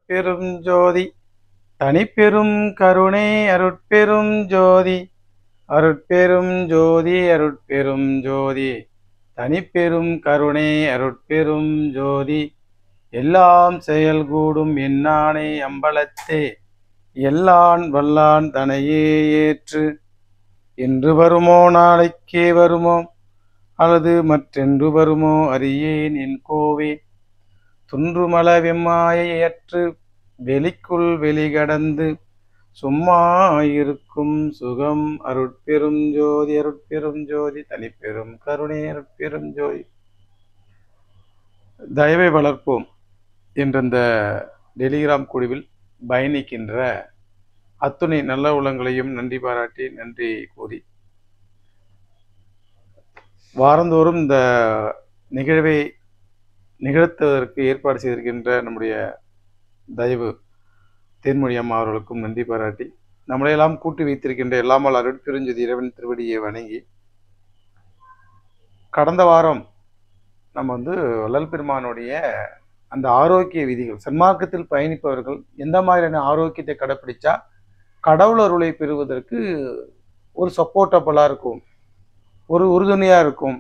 அருட்பெரும் ஜோதி தனிப்பெரும் கருணை அருட்பெரும் ஜோதி அருட்பெரும் ஜோதி அருட்பெரும் ஜோதி தனிப்பெரும் கருணை அருட்பெரும் ஜோதி எல்லாம் செயல்கூடும் என்னானை அம்பலத்தே எல்லான் வல்லான் தனையே ஏற்று என்று வருமோ நாளைக்கே வருமோ அல்லது மற்றென்று வருமோ அறியேன் என் கோவே துன்றுமல வெம்மாயையற்று வெளிக்குள் வெளிகடந்து சும்மா இருக்கும் சுகம் அருட்பெரும் ஜோதி அருட்பெரும் ஜோதி தனிப்பெரும் கருணை அருட்பெரும் ஜோதி. தயவை வளர்ப்போம் என்ற இந்த டெலிகிராம் குழுவில் பயணிக்கின்ற அத்துணை நல்ல உள்ளங்களையும் நன்றி பாராட்டி நன்றி கூறி வாரந்தோறும் இந்த நிகழ்வை நிகழ்த்துவதற்கு ஏற்பாடு செய்திருக்கின்ற நம்முடைய தயவு தேன்மொழி அம்மா அவர்களுக்கும் நன்றி பாராட்டி நம்மளையெல்லாம் கூட்டி வைத்திருக்கின்ற எல்லாமல் அருட்பெருஞ்சோதி இறைவன் திருவடியை வணங்கி கடந்த வாரம் நம்ம வள்ளல் பெருமானுடைய அந்த ஆரோக்கிய விதிகள் சன்மார்க்கத்தில் பயணிப்பவர்கள் எந்த மாதிரியான ஆரோக்கியத்தை கடைப்பிடிச்சா கடவுள் அருளை பெறுவதற்கு ஒரு சப்போர்ட்டபுளாக இருக்கும், ஒரு உறுதுணையாக இருக்கும்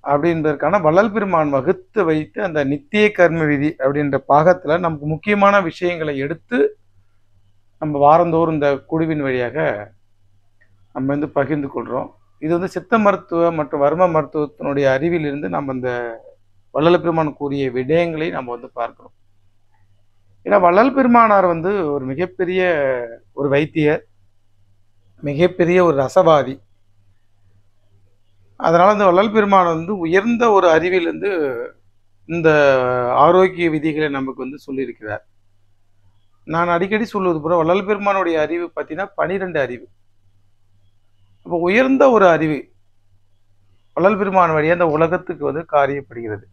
அப்படின்றதுக்கான வள்ளல் பெருமான் வகுத்து வைத்து அந்த நித்திய கர்ம விதி அப்படின்ற பாகத்தில் நமக்கு முக்கியமான விஷயங்களை எடுத்து நம்ம வாரந்தோறும் இந்த குழுவின் வழியாக நம்ம பகிர்ந்து கொள்கிறோம். இது சித்த மருத்துவ மற்றும் வர்ம மருத்துவத்தினுடைய அறிவிலிருந்து நம்ம இந்த வள்ளல் பெருமான் கூறிய விடயங்களை நம்ம பார்க்கிறோம். ஏன்னா வள்ளல் பெருமானார் ஒரு மிகப்பெரிய ஒரு வைத்தியர், மிகப்பெரிய ஒரு ரசவாதி. அதனால இந்த வள்ளல் பெருமான் உயர்ந்த ஒரு அறிவில் இந்த ஆரோக்கிய விதிகளை நமக்கு சொல்லியிருக்கிறார். நான் அடிக்கடி சொல்வது போல வள்ளல் பெருமானுடைய அறிவு பார்த்தீங்கன்னா 12 அறிவு. அப்போ உயர்ந்த ஒரு அறிவு வள்ளல் பெருமான் வழியாக அந்த உலகத்துக்கு காரியப்படுகிறது.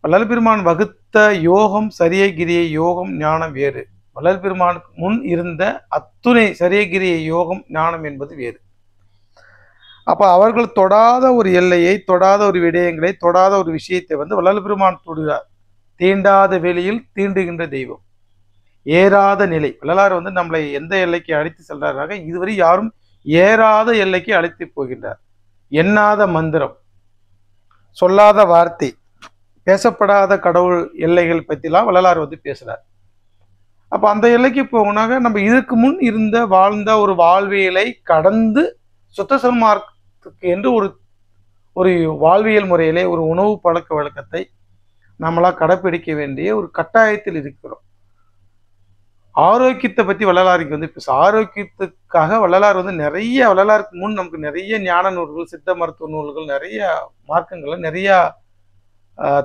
வள்ளல் பெருமான் வகுத்த யோகம் சரியகிரிய யோகம் ஞானம் வேறு. வள்ளல் பெருமானுக்கு முன் இருந்த அத்துணை சரியகிரிய யோகம் ஞானம் என்பது வேறு. அப்போ அவர்கள் தொடாத ஒரு எல்லையை, தொடாத ஒரு விடயங்களை, தொடாத ஒரு விஷயத்தை வள்ளல் பெருமான் தொடுகிறார். தீண்டாத வெளியில் தீண்டுகின்ற தெய்வம், ஏறாத நிலை. வள்ளலார் நம்மளை எந்த எல்லைக்கு அழைத்து செல்றாராக இதுவரை யாரும் ஏறாத எல்லைக்கு அழைத்து போகின்றார். எண்ணாத மந்திரம், சொல்லாத வார்த்தை, பேசப்படாத கடவுள் எல்லைகள் பற்றிலாம் வள்ளலார் பேசுறார். அப்போ அந்த எல்லைக்கு போகணுனாக நம்ம இதற்கு முன் இருந்த வாழ்ந்த ஒரு வாழ்வியலை கடந்து சுத்த சன்மார்க்கத்துக்கு என்று ஒரு வாழ்வியல் முறையிலே ஒரு உணவு பழக்க வழக்கத்தை நம்மளா கடைப்பிடிக்க வேண்டிய ஒரு கட்டாயத்தில் இருக்கிறோம். ஆரோக்கியத்தை பற்றி வள்ளலாருக்கு பேச ஆரோக்கியத்துக்காக வள்ளலார் நிறைய வள்ளலாருக்கு முன் நமக்கு நிறைய ஞான நூல்கள், சித்த மருத்துவ நூல்கள், நிறைய மார்க்கங்கள், நிறைய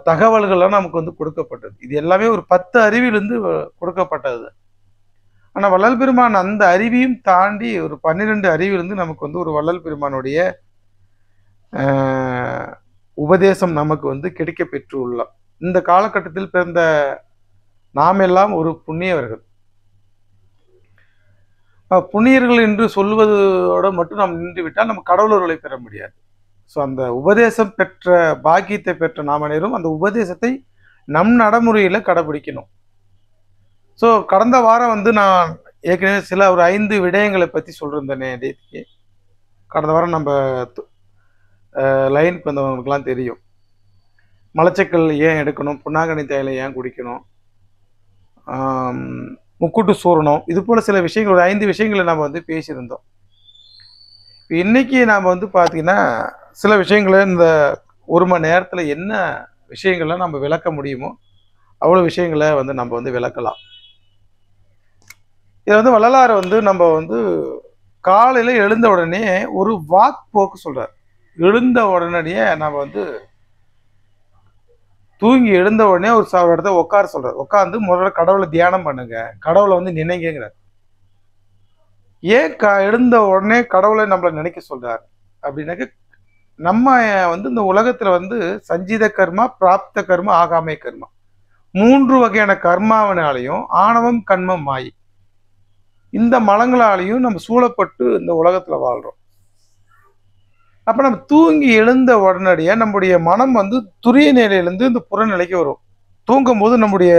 தகவல்கள்லாம் நமக்கு கொடுக்கப்பட்டது. இது எல்லாமே ஒரு 10 அறிவிலிருந்து கொடுக்கப்பட்டது. ஆனால் வள்ளல் பெருமான் அந்த அறிவையும் தாண்டி ஒரு 12 அறிவிலிருந்து நமக்கு ஒரு வள்ளல் பெருமானுடைய உபதேசம் நமக்கு கிடைக்க பெற்றுள்ளோம். இந்த காலகட்டத்தில் பிறந்த நாம் எல்லாம் ஒரு புண்ணியவர்கள். புண்ணியர்கள் என்று சொல்வதோடு மட்டும் நாம் நின்று விட்டால் நம்ம கடவுளர்களை பெற முடியாது. ஸோ அந்த உபதேசம் பெற்ற பாக்கியத்தை பெற்ற நாம் அனைவரும் அந்த உபதேசத்தை நம் நடைமுறையில் கடைபிடிக்கணும். ஸோ கடந்த வாரம் நான் ஏற்கனவே சில ஒரு 5 விடயங்களை பற்றி சொல்லியிருந்தேனே டேத்திக்கு. கடந்த வாரம் நம்ம லைனுக்கு வந்தவங்களுக்கெல்லாம் தெரியும். மலச்சக்கல் ஏன் எடுக்கணும், புண்ணாங்கண்ணி தைலம் ஏன் குடிக்கணும், முக்கூட்டு சூரணம், இது போல் சில விஷயங்கள் ஒரு 5 விஷயங்களை நம்ம பேசியிருந்தோம். இன்னைக்கு நாம் பார்த்தீங்கன்னா சில விஷயங்களை இந்த 1 மணி நேரத்தில் என்ன விஷயங்களை நம்ம விளக்க முடியுமோ அவ்வளோ விஷயங்களை நம்ம விளக்கலாம். இதை வள்ளலார் நம்ம காலையில் எழுந்த உடனே ஒரு வாக் போக்கு சொல்றார். எழுந்த உடனடியே நம்ம தூங்கி எழுந்த உடனே ஒரு இடத்த உட்கார சொல்றார். உட்காந்து முதல்ல கடவுளை தியானம் பண்ணுங்க, கடவுளை நினைங்கிறார். ஏன் எழுந்த உடனே கடவுளை நம்மளை நினைக்க சொல்றார் அப்படின்னாக்க நம்ம இந்த உலகத்துல சஞ்சீத கர்மா, பிராப்த கர்மா, ஆகாமை கர்மா 3 வகையான கர்மாவினாலையும் ஆணவம், கண்மம், மாயை இந்த மலங்களாலையும் நம்ம சூழப்பட்டு இந்த உலகத்துல வாழ்றோம். அப்ப நம்ம தூங்கி எழுந்த உடனடியே நம்முடைய மனம் துரிய நிலையிலிருந்து இந்த புறநிலைக்கு வரும். தூங்கும் போது நம்முடைய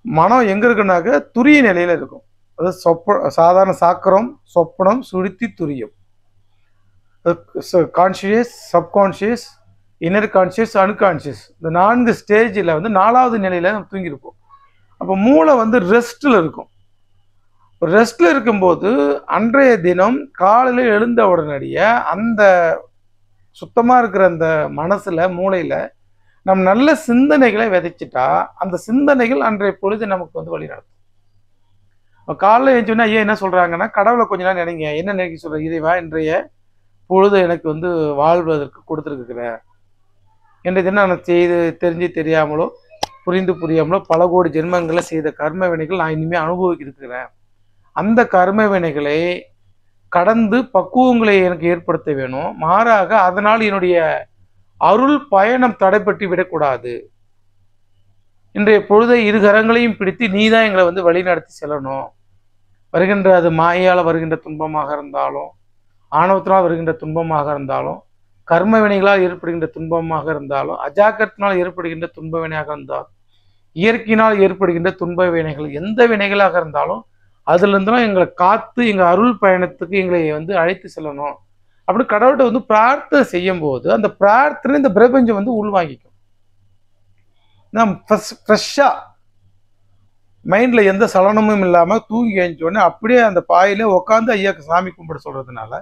மனம் எங்கே இருக்குன்னாக்க துரிய நிலையில் இருக்கும். அது சாதாரண சாக்கரம், சொப்பனம், சுழுத்தி, துரியம். Conscious, subconscious, inner conscious, unconscious, இந்த 4 ஸ்டேஜில் வந்து 4வது நிலையில் நம்ம தூங்கியிருப்போம். அப்போ மூளை வந்து ரெஸ்ட்டில் இருக்கும். ரெஸ்ட்டில் இருக்கும்போது அன்றைய தினம் காலையில் எழுந்த உடனடியே அந்த சுத்தமாக இருக்கிற அந்த மனசில், மூளையில் நம்ம நல்ல சிந்தனைகளை விதைச்சிட்டா அந்த சிந்தனைகள் அன்றைய பொழுது நமக்கு வந்து வழி நடத்தும். காலையில் எழுந்தோன்னா ஐயா என்ன சொல்கிறாங்கன்னா, கடவுளை கொஞ்ச நேரம் நினைங்க. என்ன நினைக்க சொல்கிற? இறைவா, இன்றைய பொழுது எனக்கு வந்து வாழ்வதற்கு கொடுத்துருக்குறேன். இன்றைய தினம் நான் செய்து தெரிஞ்சு தெரியாமலோ புரிந்து புரியாமலோ பல கோடி ஜென்மங்களில் செய்த கர்ம வினைகள் நான் இனிமேல் அனுபவிக்கிறேன். அந்த கர்ம வினைகளை கடந்து பக்குவங்களை எனக்கு ஏற்படுத்த வேணும். மாறாக அதனால் என்னுடைய அருள் பயணம் தடைப்பட்டு விடக்கூடாது. இன்றைய பொழுதை 2 கரங்களையும் பிடித்து நீ தான் எங்களை வந்து வழி நடத்தி செல்லணும். வருகின்ற அது மாயால் வருகின்ற துன்பமாக இருந்தாலும், ஆணவத்தினால் வருகின்ற துன்பமாக இருந்தாலும், கர்ம வினைகளால் ஏற்படுகின்ற துன்பமாக இருந்தாலும், அஜாக்கிரத்தினால் ஏற்படுகின்ற துன்ப வினையாக இருந்தாலும், இயற்கையினால் ஏற்படுகின்ற துன்ப வினைகள் எந்த வினைகளாக இருந்தாலும் அதுலேருந்துலாம் எங்களை காத்து எங்கள் அருள் பயணத்துக்கு எங்களை வந்து அழைத்து செல்லணும் அப்படின்னு கடவுள்கிட்ட வந்து பிரார்த்தனை செய்யும் போது அந்த பிரார்த்தனை இந்த பிரபஞ்சம் வந்து உள்வாங்கிக்கும். நான் ஃப்ரெஷ்ஷாக மைண்டில் எந்த சலனமும் இல்லாமல் தூங்கி எழுந்தோடனே அப்படியே அந்த பாயிலே உட்காந்து ஐயாக்கு சாமி கும்பிட சொல்கிறதுனால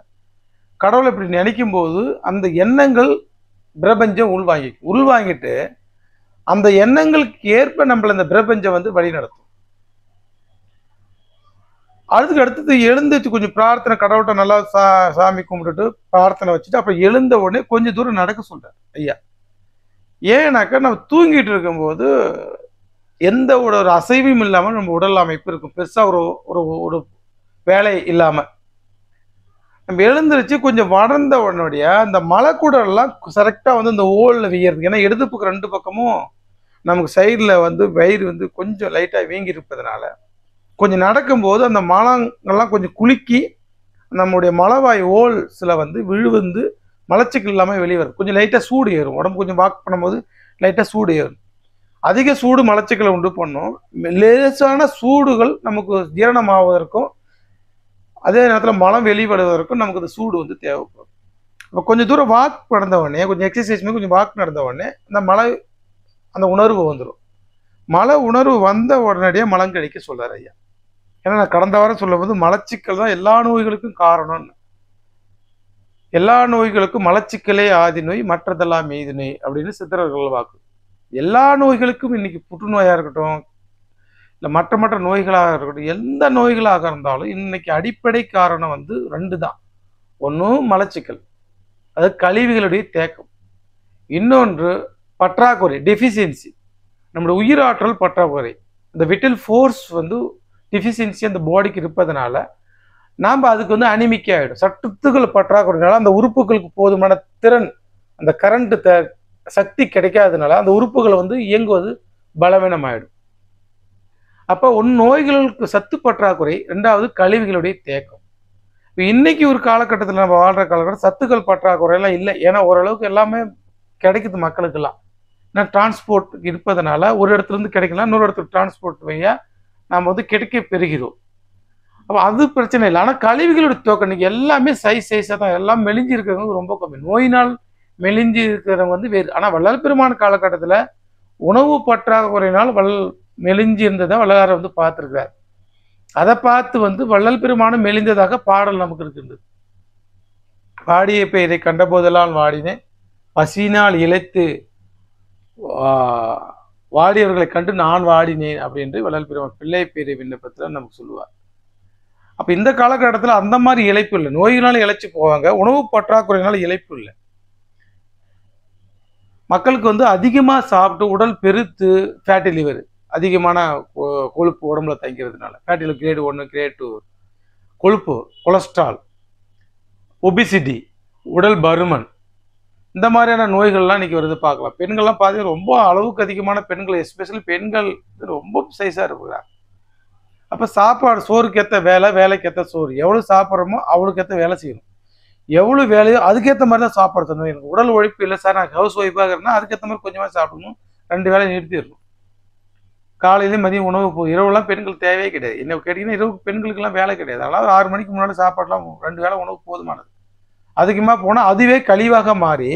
கடவுளை இப்படி நினைக்கும் போது அந்த எண்ணங்கள் பிரபஞ்சம் உள்வாங்கிட்டு அந்த எண்ணங்களுக்கு ஏற்ப நம்மள இந்த பிரபஞ்சம் வந்து வழி நடத்தும். அதுக்கு அடுத்தது எழுந்துச்சு கொஞ்சம் பிரார்த்தனை, கடவுள்கிட்ட நல்லா சாமி கும்பிட்டுட்டு பிரார்த்தனை வச்சுட்டு அப்புறம் எழுந்த உடனே கொஞ்சம் தூரம் நடக்க சொல்றாரு ஐயா. ஏன்னாக்கா நம்ம தூங்கிட்டு இருக்கும்போது எந்த ஒரு அசைவும் இல்லாமல் நம்ம உடல் அமைப்பு இருக்கும். பெருசாக ஒரு வேலை இல்லாமல் நம்ம எழுந்திருச்சு கொஞ்சம் வளர்ந்த உடனடியா அந்த மலைக்கூடெல்லாம் கரெக்டாக வந்து இந்த ஓலில் வீயறதுக்கு. ஏன்னா இடதுப்புக்கு 2 பக்கமும் நமக்கு சைடில் வந்து வயிறு வந்து கொஞ்சம் லைட்டாக வீங்கி இருப்பதனால கொஞ்சம் நடக்கும்போது அந்த மலங்கள்லாம் கொஞ்சம் குலுக்கி நம்முடைய மலவாய் ஓல்ஸில் வந்து விழுந்து மலச்சிக்கல் இல்லாமல் வெளியே வரும். கொஞ்சம் லைட்டாக சூடு ஏறும். உடம்பு கொஞ்சம் வாக் பண்ணும்போது லைட்டாக சூடு ஏறும். அதிக சூடு மலச்சிக்கலை உண்டு பண்ணும். லேசான சூடுகள் நமக்கு ஜீரணமாவதற்கும் அதே நேரத்தில் மலம் வெளிவடுவதற்கும் நமக்கு அந்த சூடு வந்து தேவைப்படும். இப்போ கொஞ்சம் தூரம் வாக் நடந்த உடனே கொஞ்சம் எக்ஸசைஸ் மாதிரி கொஞ்சம் வாக் நடந்த உடனே அந்த உணர்வு வந்துடும். மலை உணர்வு வந்த உடனடியே மலம் கழிக்க சொல்றாரு ஐயா. ஏன்னா நான் கடந்த வாரம் சொல்லும்போது மலச்சிக்கல் தான் எல்லா நோய்களுக்கும் காரணம்னு. எல்லா நோய்களுக்கும் மலச்சிக்கலே ஆதி நோய், மற்றதெல்லாம் மீது நோய் அப்படின்னு சித்தர்கள் வாக்கு. எல்லா நோய்களுக்கும் இன்னைக்கு புற்றுநோயாக இருக்கட்டும், இல்லை மற்ற நோய்களாக இருக்கட்டும், எந்த நோய்களாக இருந்தாலும் இன்னைக்கு அடிப்படை காரணம் வந்து 2 தான். ஒன்று மலச்சிக்கல், அது கழிவுகளுடைய தேக்கம். இன்னொன்று பற்றாக்குறை, டெஃபிஷியன்சி, நம்மளுடைய உயிராற்றல் பற்றாக்குறை. இந்த விட்டல் ஃபோர்ஸ் வந்து டிஃபிஷியன்சி அந்த பாடிக்கு இருப்பதனால நாம் அதுக்கு வந்து அனிமிக் ஆகிடும். சத்துக்கள் பற்றாக்குறைனால அந்த உறுப்புகளுக்கு போதுமான திறன், அந்த கரண்ட் சக்தி கிடைக்காததுனால அந்த உறுப்புகள் வந்து இயங்குவது பலவீனமாயிடும். அப்போ நோய்களுக்கு சத்து பற்றாக்குறை, 2வது கழிவுகளுடைய தேக்கம். இப்போ இன்னைக்கு ஒரு காலகட்டத்தில் நம்ம வாழ்கிற காலகட்டம் சத்துக்கள் பற்றாக்குறையெல்லாம் இல்லை. ஏன்னா ஓரளவுக்கு எல்லாமே கிடைக்குது மக்களுக்கெல்லாம். ஏன்னா டிரான்ஸ்போர்ட் இருப்பதனால ஒரு இடத்துலேருந்து கிடைக்கலாம், இன்னொரு இடத்துக்கு டிரான்ஸ்போர்ட் வழியாக நாம் வந்து கிடைக்க பெறுகிறோம். அப்போ அது பிரச்சனை இல்லை. ஆனால் கழிவுகளோட தோக்கம் இன்னைக்கு எல்லாமே சைஸாக தான், எல்லாம் மெலிஞ்சி இருக்கிறவங்க ரொம்ப கம்மி. நோயினால் மெலிஞ்சி இருக்கிறவங்க வந்து வேறு. ஆனால் வள்ளல் பெருமான் காலகட்டத்தில் உணவு பற்றாக்குறையினால் மெலிஞ்சி இருந்ததை வள்ளலார் வந்து பார்த்துருக்கிறார். அதை பார்த்து வந்து வள்ளல் பெருமானும் மெலிந்ததாக பாடல் நமக்கு இருக்கின்றது. வாடிய பெயரை கண்டபோதெல்லாம் வாடினேன், பசியினால் இழைத்து வாடியவர்களை கண்டு நான் வாடினேன் அப்படின்று வள்ளல் பெருமான் பிள்ளை பேரை விண்ணப்பத்தில் நமக்கு சொல்லுவார். அப்போ இந்த காலகட்டத்தில் அந்த மாதிரி இழைப்பு இல்லை. நோயினால இழைச்சி போவாங்க, உணவு பற்றாக்குறையினால இழைப்பு இல்லை. மக்களுக்கு வந்து அதிகமாக சாப்பிட்டு உடல் பெருத்து ஃபேட்டி லிவர், அதிகமான கொழுப்பு உடம்புல தங்கிறதுனால ஃபேட்டி லிவர் கிரேட் 1 கிரேட் 2, கொழுப்பு, கொலஸ்ட்ரால், ஒபிசிட்டி, உடல் பருமன், இந்த மாதிரியான நோய்கள்லாம் இன்றைக்கி வருது பார்க்கலாம். பெண்கள்லாம் பார்த்தீங்கன்னா ரொம்ப அளவுக்கு அதிகமான பெண்கள், எஸ்பெஷலி பெண்கள் ரொம்ப சைஸாக இருக்கிறாங்க. அப்போ சாப்பாடு, சோறுக்கேற்ற வேலை, வேலைக்கேற்ற சோறு, எவ்வளோ சாப்பிட்றோமோ அவளுக்கேற்ற வேலை செய்யணும். எவ்வளோ வேலையோ அதுக்கேற்ற மாதிரி தான் சாப்பாடு தரணும். எனக்கு உடல் உழைப்பு இல்லை சார், நான் ஹவுஸ் ஒய்ஃபாக இருக்கிறேன்னா அதுக்கேற்ற மாதிரி கொஞ்சமாக சாப்பிடணும், 2 வேளை நிறுத்திடணும். காலையிலேயும் மதியம் உணவு இரவுலாம் பெண்கள் தேவையே கிடையாது. என்ன கேட்டிங்கன்னா இரவு பெண்களுக்கெல்லாம் வேலை கிடையாது. அதனால் 6 மணிக்கு முன்னாடி சாப்பாடுலாம் 2 வேளை உணவு போதுமானது. அதுக்குமா போனால் அதுவே கழிவாக மாறி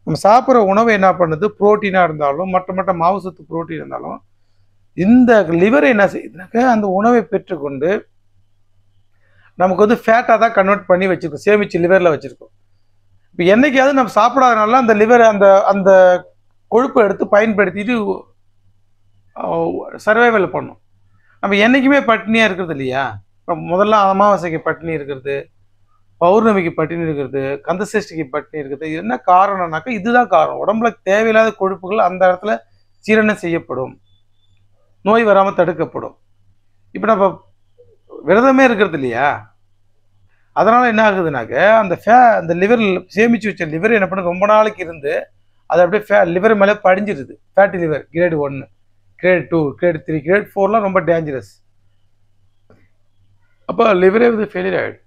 நம்ம சாப்பிட்ற உணவு என்ன பண்ணுது, புரோட்டீனாக இருந்தாலும் மற்ற மாவு சத்து புரோட்டீன் இருந்தாலும் இந்த லிவர் என்ன செய்யுதுனாக்கா அந்த உணவை பெற்றுக்கொண்டு நமக்கு வந்து ஃபேட்டாக தான் கன்வெர்ட் பண்ணி வச்சுருக்கோம், சேமித்து லிவரில் வச்சுருக்கோம். இப்போ என்னைக்காவது நம்ம சாப்பிடாதனால அந்த லிவர் அந்த அந்த கொழுப்பை எடுத்து பயன்படுத்திட்டு சர்வைவல் பண்ணும். நம்ம என்றைக்குமே பட்டினியாக இருக்கிறது இல்லையா? இப்போ முதல்ல அமாவாசைக்கு பட்டினி இருக்கிறது, பௌர்ணமிக்கு பட்டினி இருக்கிறது, கந்தசஷ்டிக்கு பட்டினி இருக்கிறது. என்ன காரணம்னாக்கா இதுதான் காரணம். உடம்புல தேவையில்லாத கொழுப்புகள் அந்த இடத்துல சீரணம் செய்யப்படும், நோய் வராமல் தடுக்கப்படும். இப்போ நம்ம விரதமே இருக்கிறது இல்லையா? அதனால் என்ன ஆகுதுனாக்க அந்த லிவர் சேமித்து வச்ச லிவர் என்ன பண்ண ரொம்ப நாளைக்கு இருந்து அது அப்படியே லிவர் மேலே படிஞ்சிருது. Fatty liver grade 1, grade 2, grade 3, grade 4லாம் ரொம்ப டேஞ்சரஸ். அப்போ லிவரே வந்து ஃபெயிலியர் ஆகிடும்.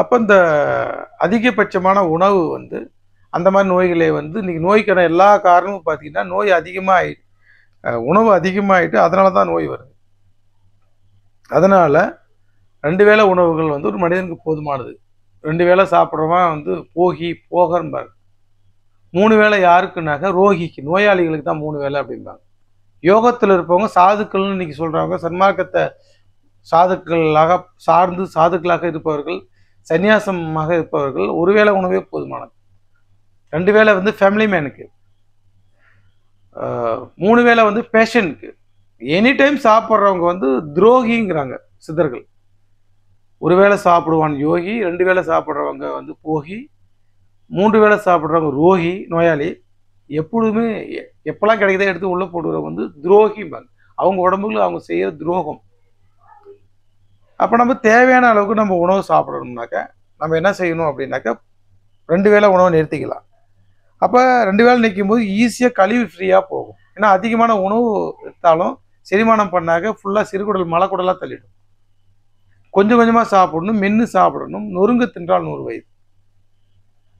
அப்போ இந்த அதிகபட்சமான உணவு வந்து அந்த மாதிரி நோய்களை வந்து இன்றைக்கி நோய்க்கான எல்லா காரணமும் பார்த்திங்கன்னா நோய் அதிகமாக உணவு அதிகமாகிட்டு அதனால தான் நோய் வருது. அதனால் 2 வேளை உணவுகள் வந்து ஒரு மனிதனுக்கு போதுமானது. 2 வேளை சாப்பிட்றவன் வந்து போகம்பார். 3 வேளை யாருக்குனாக்க ரோகிக்கு, நோயாளிகளுக்கு தான் 3 வேளை அப்படிம்பாங்க. யோகத்தில் இருப்பவங்க சாதுக்கள்னு இன்றைக்கி சொல்கிறவங்க, சன்மார்க்கத்தை சாதுக்களாக சாதுக்களாக இருப்பவர்கள், சன்னியாசமாக இருப்பவர்கள் 1 வேளை உணவே போதுமானது. 2 வேளை வந்து ஃபேமிலி மேனுக்கு, 3 வேளை வந்து பேஷண்ட்க்கு. எனி டைம் சாப்பிட்றவங்க வந்து துரோகிங்கிறாங்க சித்தர்கள். 1 வேளை சாப்பிடுவான் யோகி, 2 வேளை சாப்பிட்றவங்க வந்து போகி, 3 வேளை சாப்பிட்றவங்க ரோகி, நோயாளி. எப்பொழுதுமே எப்போல்லாம் கிடைக்கிறத எடுத்து உள்ளே போடுறவங்க வந்து துரோகிம்பாங்க. அவங்க உடம்புல அவங்க செய்கிற துரோகம். அப்போ நம்ம தேவையான அளவுக்கு நம்ம உணவு சாப்பிடணும்னாக்க நம்ம என்ன செய்யணும் அப்படின்னாக்கா 2 வேளை உணவை நிறுத்திக்கலாம். அப்போ 2 வேளை நிற்கும் போது ஈஸியாக கழிவு ஃப்ரீயாக போகும். ஏன்னா அதிகமான உணவு எடுத்தாலும் செரிமானம் பண்ணாக்க ஃபுல்லாக சிறுகுடல் மலைக்குடலாக தள்ளிடும். கொஞ்சம் கொஞ்சமாக சாப்பிடணும், மென்று சாப்பிடணும். நொறுங்கு தின்றால் 100 வயது.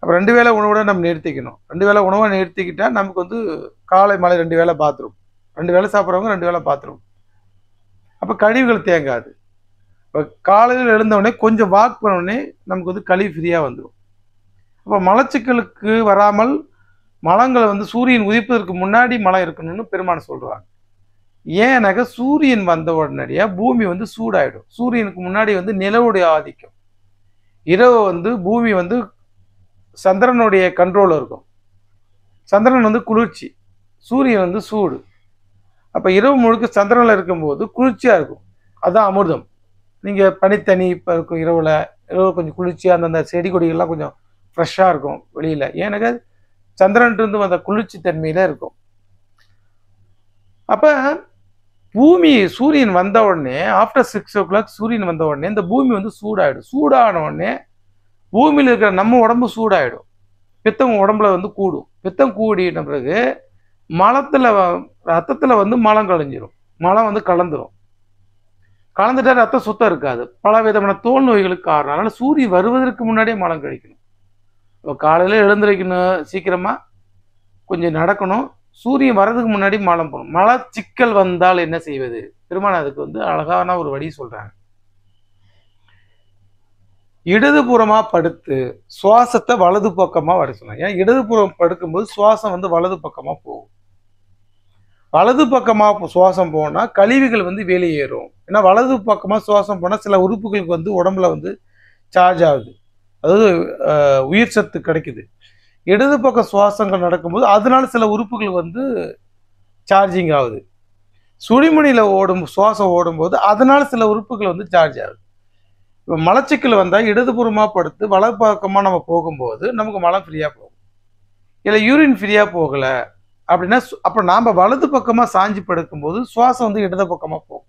அப்போ 2 வேளை உணவோட நம்ம நிறுத்திக்கணும். 2 வேளை உணவை நிறுத்திக்கிட்டால் நமக்கு வந்து காலை மாலை 2 வேளை பாத்ரூம், 2 வேளை சாப்பிட்றவங்க 2 வேளை பாத்ரூம். அப்போ கழிவுகள் தேங்காது. இப்போ காலையில் எழுந்தவுடனே கொஞ்சம் வாக் பண்ணவுடனே நமக்கு வந்து கழிவு ஃப்ரீயாக வந்துடும். அப்போ மலச்சிக்கலுக்கு வராமல் மலங்களை வந்து சூரியன் உதிப்பதற்கு முன்னாடி மலம் இருக்கணும்னு பெருமான் சொல்கிறாங்க. ஏன்னாக்கா சூரியன் வந்த உடனடியாக பூமி வந்து சூடாயிடும். சூரியனுக்கு முன்னாடி வந்து நிலவுடைய ஆதிக்கம், இரவு வந்து பூமி வந்து சந்திரனுடைய கண்ட்ரோலில் இருக்கும். சந்திரன் வந்து குளிர்ச்சி, சூரியன் வந்து சூடு. அப்போ இரவு முழுக்க சந்திரனில் இருக்கும்போது குளிர்ச்சியாக இருக்கும். அதுதான் அமிர்தம். நீங்கள் பனித்தனி இப்போ இருக்கும் இரவு கொஞ்சம் குளிர்ச்சியாக அந்தந்த செடி கொடிகள்லாம் கொஞ்சம் ஃப்ரெஷ்ஷாக இருக்கும் வெளியில். ஏன்னாக்கா சந்திரன்ட்டு வந்த குளிர்ச்சி தன்மையில் இருக்கும். அப்போ சூரியன் வந்த உடனே ஆஃப்டர் 6 o'clock சூரியன் வந்த உடனே இந்த பூமி வந்து சூடாயிடும். சூடான உடனே பூமியில் இருக்கிற நம்ம உடம்பு சூடாயிடும். பித்தம் உடம்புல வந்து கூடும். பித்தம் கூடின பிறகு ரத்தத்தில் வந்து மலம் கழிஞ்சிரும். மலம் வந்து கலந்துரும். கலந்துட்டா ரத்தம் சுத்தம் இருக்காது. பல விதமான தோல் நோய்களுக்கு காரணம். அதனால் சூரியன் வருவதற்கு முன்னாடியே மலம் கழிக்கணும். இப்போ காலையில் எழுந்திருக்கணும், சீக்கிரமாக கொஞ்சம் நடக்கணும். சூரியன் வர்றதுக்கு முன்னாடி மலம் போகணும். மலச்சிக்கல் வந்தால் என்ன செய்வது? பெருமான் அதுக்கு வந்து அழகான ஒரு வழி சொல்கிறாங்க. இடதுபுறமாக படுத்து சுவாசத்தை வலது பக்கமாக வர சொன்னாங்க. ஏன்னா இடதுபுறம் படுக்கும்போது சுவாசம் வந்து வலது பக்கமாக போகும். வலது பக்கமாக சுவாசம் போனால் கழிவுகள் வந்து வெளியேறும். ஏன்னா வலது பக்கமாக சுவாசம் போனால் சில உறுப்புகளுக்கு வந்து உடம்புல வந்து சார்ஜ் ஆகுது, அதாவது உயிர் சத்து கிடைக்குது. இடது பக்க சுவாசங்கள் நடக்கும்போது அதனால சில உறுப்புகள் வந்து சார்ஜிங் ஆகுது. சுழிமுனையில் சுவாசம் ஓடும்போது அதனால சில உறுப்புகள் வந்து சார்ஜ் ஆகுது. இப்போ மலச்சிக்கல் வந்தால் இடதுபுறமாக படுத்து வலது பக்கமாக நம்ம போகும்போது நமக்கு மலம் ஃப்ரீயாக போகும். இல்லை யூரின் ஃப்ரீயாக போகலை அப்படின்னா அப்போ நாம் வலது பக்கமாக சாஞ்சி படுக்கும்போது சுவாசம் வந்து இடது பக்கமாக போகும்.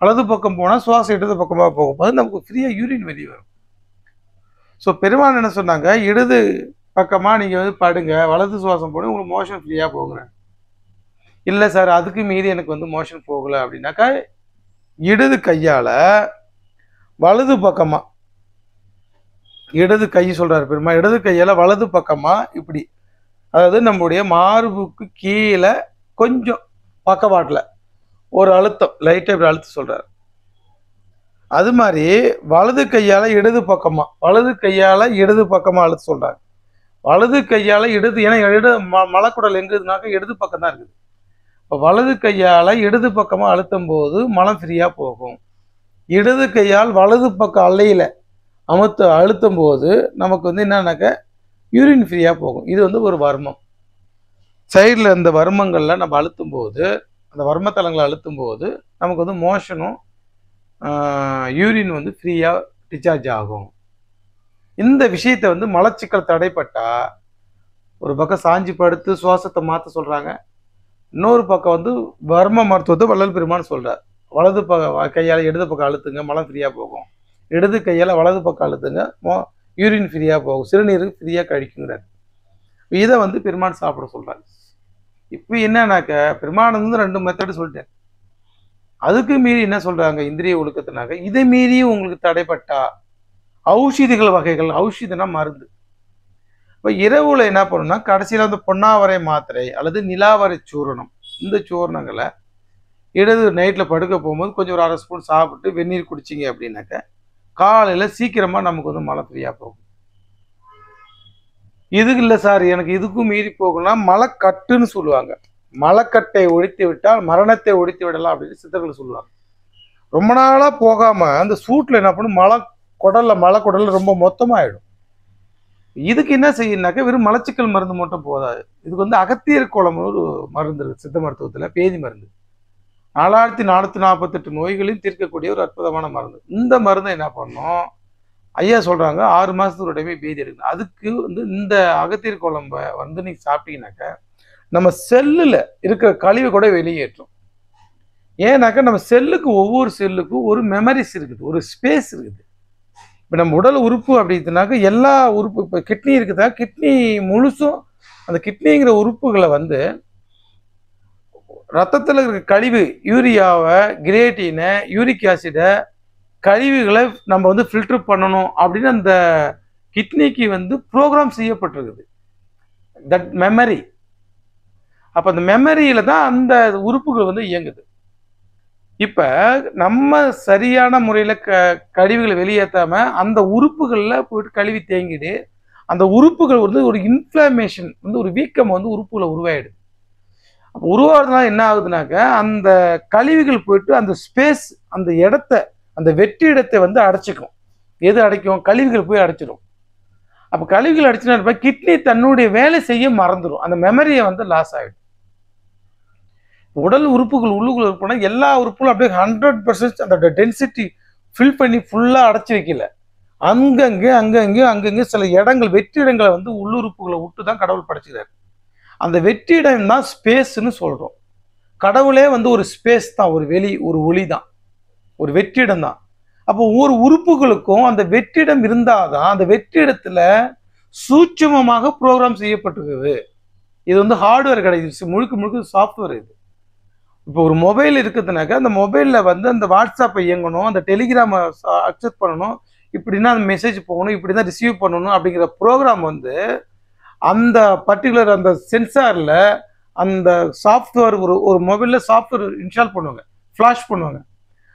வலது பக்கம் போனால் சுவாசம் இடது பக்கமாக போகும்போது நமக்கு ஃப்ரீயாக யூரின் வெளியே வரும். ஸோ பெருமாள் என்ன சொன்னாங்க, இடது பக்கமாக நீங்கள் வந்து படுங்க, வலது சுவாசம் போடு, உங்களுக்கு மோஷன் ஃப்ரீயாக போகிறேன். இல்லை சார் அதுக்கு மீறி எனக்கு வந்து மோஷன் போகலை அப்படின்னாக்கா இடது கையால் வலது பக்கமாக, இடது கை சொல்கிறார் பெருமாள், இடது கையால் வலது பக்கமாக இப்படி, அதாவது நம்முடைய மார்புக்கு கீழே கொஞ்சம் பக்கவாட்டில் ஒரு அழுத்தம், லைட்டாக இப்படி அழுத்த சொல்கிறார். அது மாதிரி வலது கையால் இடது பக்கமாக அழுத்த சொல்கிறாங்க. வலது கையால் இடது, ஏன்னா மலக்குடல் எங்கே இருக்குதுனாக்கா இடது பக்கம் தான் இருக்குது. இப்போ வலது கையால் இடது பக்கமாக அழுத்தும் போது மலம் ஃப்ரீயாக போகும். இடது கையால் வலது பக்கம் அல்லையில் அழுத்தும் போது நமக்கு வந்து என்னன்னாக்க யூரின் ஃப்ரீயாக போகும். இது வந்து ஒரு வர்மம். சைடில் இந்த வர்மங்களில் நம்ம அழுத்தும் போது, அந்த வர்மத்தலங்களை அழுத்தும் போது நமக்கு வந்து மோஷனும் யூரின் வந்து ஃப்ரீயாக டிஸ்சார்ஜ் ஆகும். இந்த விஷயத்தை வந்து மலச்சிக்கல் தடைப்பட்டா ஒரு பக்கம் சாஞ்சி படுத்து சுவாசத்தை மாற்ற சொல்கிறாங்க. இன்னொரு பக்கம் வந்து வர்ம மருத்துவத்தை வள்ளல் பெருமான் சொல்கிறார். வலது கையால் இடது பக்கம் அழுத்துங்க, மலம் ஃப்ரீயாக போகும். இடது கையால் வலது பக்கம் அழுத்துங்க, யூரின் ஃப்ரீயாக போகும், சிறுநீர் ஃப்ரீயாக கழிக்குங்கிறார். இதை வந்து பெருமான் சாப்பிட சொல்கிறார். இப்போ என்னன்னாக்க பெருமான் வந்து 2 மெத்தடு சொல்லிட்டேன். அதுக்கு மீறி என்ன சொல்கிறாங்க, இந்திரிய ஒழுக்கத்தினாக்க இதை மீறி உங்களுக்கு தடைப்பட்டா ஔஷதிகள் வகைகள், ஔஷதனா மருந்து. இப்போ இரவுல என்ன பண்ணணும்னா கடைசியில் வந்து பொன்னாவரை மாத்திரை அல்லது நிலாவரை சூரணம், இந்த சூரணங்களை இடது நைட்டில் படுக்க போகும்போது கொஞ்சம் ஒரு 1/2 ஸ்பூன் சாப்பிட்டு வெந்நீர் குடிச்சிங்க அப்படின்னாக்க காலையில் சீக்கிரமாக நமக்கு வந்து மழை ஃப்ரீயாக போகும். இதுக்கு இல்லை சார் எனக்கு இதுக்கும் மீறி போகணும்னா மலைக்கட்டுன்னு சொல்லுவாங்க. மலைக்கட்டை ஒழித்து விட்டால் மரணத்தை ஒழித்து விடலாம் அப்படின்னு சித்தர்கள் சொல்லுவாங்க. ரொம்ப நாளாக போகாமல் அந்த சூட்டில் என்ன பண்ணும், மலைக்குடலில் ரொம்ப மொத்தமாகிடும். இதுக்கு என்ன செய்யணுனாக்கா வெறும் மலச்சிக்கல் மருந்து மட்டும் போதாது. இதுக்கு வந்து அகத்தியர் கோலம் ஒரு மருந்து இருக்குது சித்த மருத்துவத்தில், பேதி மருந்து. 4448 நோய்களையும் தீர்க்கக்கூடிய ஒரு அற்புதமான மருந்து. இந்த மருந்தை என்ன பண்ணோம், ஐயா சொல்கிறாங்க 6 மாதத்துக்கு ஒரு டைமே பேதி எடுக்கணும். அதுக்கு வந்து இந்த அகத்தியர் குழம்பை வந்து நீங்கள் சாப்பிட்டீங்கன்னாக்கா நம்ம செல்லில் இருக்கிற கழிவை கூட வெளியேற்றும். ஏன்னாக்கா நம்ம செல்லுக்கு, ஒவ்வொரு செல்லுக்கும் ஒரு மெமரிஸ் இருக்குது, ஒரு ஸ்பேஸ் இருக்குது. இப்போ நம்ம உடல் உறுப்பு அப்படின்னாக்கா எல்லா உறுப்பு, இப்போ கிட்னி இருக்குதா, கிட்னி முழுசும் அந்த கிட்னிங்கிற உறுப்புகளை வந்து ரத்தத்தில் இருக்கிற கழிவு, யூரியாவை, கிரியேட்டினை, யூரிக் ஆசிடை, கழிவுகளை நம்ம வந்து ஃபில்டர் பண்ணணும் அப்படின்னு அந்த கிட்னிக்கு வந்து ப்ரோக்ராம் செய்யப்பட்டிருக்குது. That memory. அப்போ அந்த மெமரியில் தான் அந்த உறுப்புகள் வந்து இயங்குது. இப்போ நம்ம சரியான முறையில் கழிவுகளை வெளியேற்றாமல் அந்த உறுப்புகளில் போயிட்டு கழிவு தேங்கிடு, அந்த உறுப்புகள் வந்து ஒரு இன்ஃப்ளமேஷன் வந்து ஒரு வீக்கம் வந்து உறுப்புகளை உருவாயிடுது. அப்போ உருவாகிறதுனால என்ன ஆகுதுனாக்க அந்த கழிவுகள் போயிட்டு அந்த ஸ்பேஸ், அந்த இடத்த, அந்த வெற்றி இடத்தை வந்து அடைச்சிக்கும். எது அடைக்கும், கழிவுகள் போய் அடைச்சிடும். அப்போ கழிவுகள் அடைச்சினா கிட்னி தன்னுடைய வேலை செய்ய மறந்துடும், அந்த மெமரியை வந்து லாஸ் ஆகிடும். உடல் உறுப்புகள் உள்ளுக்குள்ள போனால் எல்லா உறுப்புகளும் அப்படியே 100% அந்த டென்சிட்டி ஃபில் பண்ணி ஃபுல்லாக அடைச்சி வைக்கல. அங்கங்கே சில இடங்கள், வெற்றி இடங்களை வந்து உள்ளுறுப்புகளை விட்டு தான் கடவுள் படைச்சிக்கிறார். அந்த வெற்றி இடம் தான் ஸ்பேஸ்ன்னு சொல்கிறோம். கடவுளே வந்து ஒரு ஸ்பேஸ் தான், ஒரு வெளி, ஒரு ஒளி தான், ஒரு வெற்றிடம் தான். அப்போ ஒவ்வொரு உறுப்புகளுக்கும் அந்த வெற்றிடம் இருந்தால் தான் அந்த வெற்றிடத்தில் சூட்சுமமாக ப்ரோக்ராம் செய்யப்பட்டிருக்குது. இது வந்து ஹார்ட்வேர் கிடையாது, முழுக்க சாஃப்ட்வேர். இது இப்போ ஒரு மொபைல் இருக்குதுனாக்கா அந்த மொபைலில் வந்து அந்த வாட்ஸ்அப்பை இயங்கணும், அந்த டெலிகிராமை அக்செப்ட் பண்ணணும், இப்படின்னா அந்த மெசேஜ் போகணும், இப்படி தான் ரிசீவ் பண்ணணும் அப்படிங்கிற ப்ரோக்ராம் வந்து அந்த பர்டிகுலர் அந்த சென்சாரில், அந்த சாஃப்ட்வேர், ஒரு மொபைலில் சாஃப்ட்வேர் இன்ஸ்டால் பண்ணுவாங்க, ஃப்ளாஷ் பண்ணுவாங்க.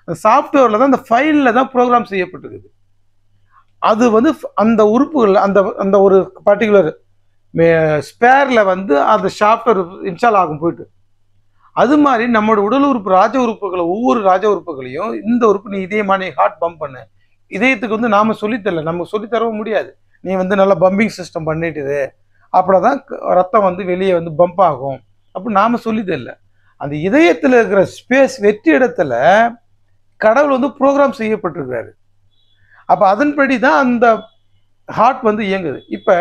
அந்த சாஃப்ட்வேரில் தான், அந்த ஃபைலில் தான் ப்ரோக்ராம் செய்யப்பட்டிருக்குது. அது வந்து அந்த உறுப்புகளில் அந்த ஒரு பர்டிகுலர் ஸ்பேரில் வந்து அந்த சாஃப்ட்வேர் இன்ஸ்டால் ஆகும் போயிட்டு. அது மாதிரி நம்மளோட உடல் உறுப்பு, ராஜ உறுப்புகளை, ஒவ்வொரு ராஜ உறுப்புகளையும் இந்த உறுப்பு நீ இதயமா, நீ ஹார்ட் பம்ப் பண்ணு. இதயத்துக்கு வந்து நாம சொல்லித்தரல, நம்ம சொல்லித்தரவும் முடியாது. நீ வந்து நல்லா பம்பிங் சிஸ்டம் பண்ணிட்டுது, அப்படிதான் ரத்தம் வந்து வெளியே வந்து பம்ப் ஆகும் அப்படி நாம சொல்லித்தரல. அந்த இதயத்தில் இருக்கிற ஸ்பேஸ், வெற்றி இடத்துல கடவுள் வந்து ப்ரோக்ராம் செய்யப்பட்டிருக்கிறாரு. அப்போ அதன்படி தான் அந்த ஹார்ட் வந்து இயங்குது. இப்போ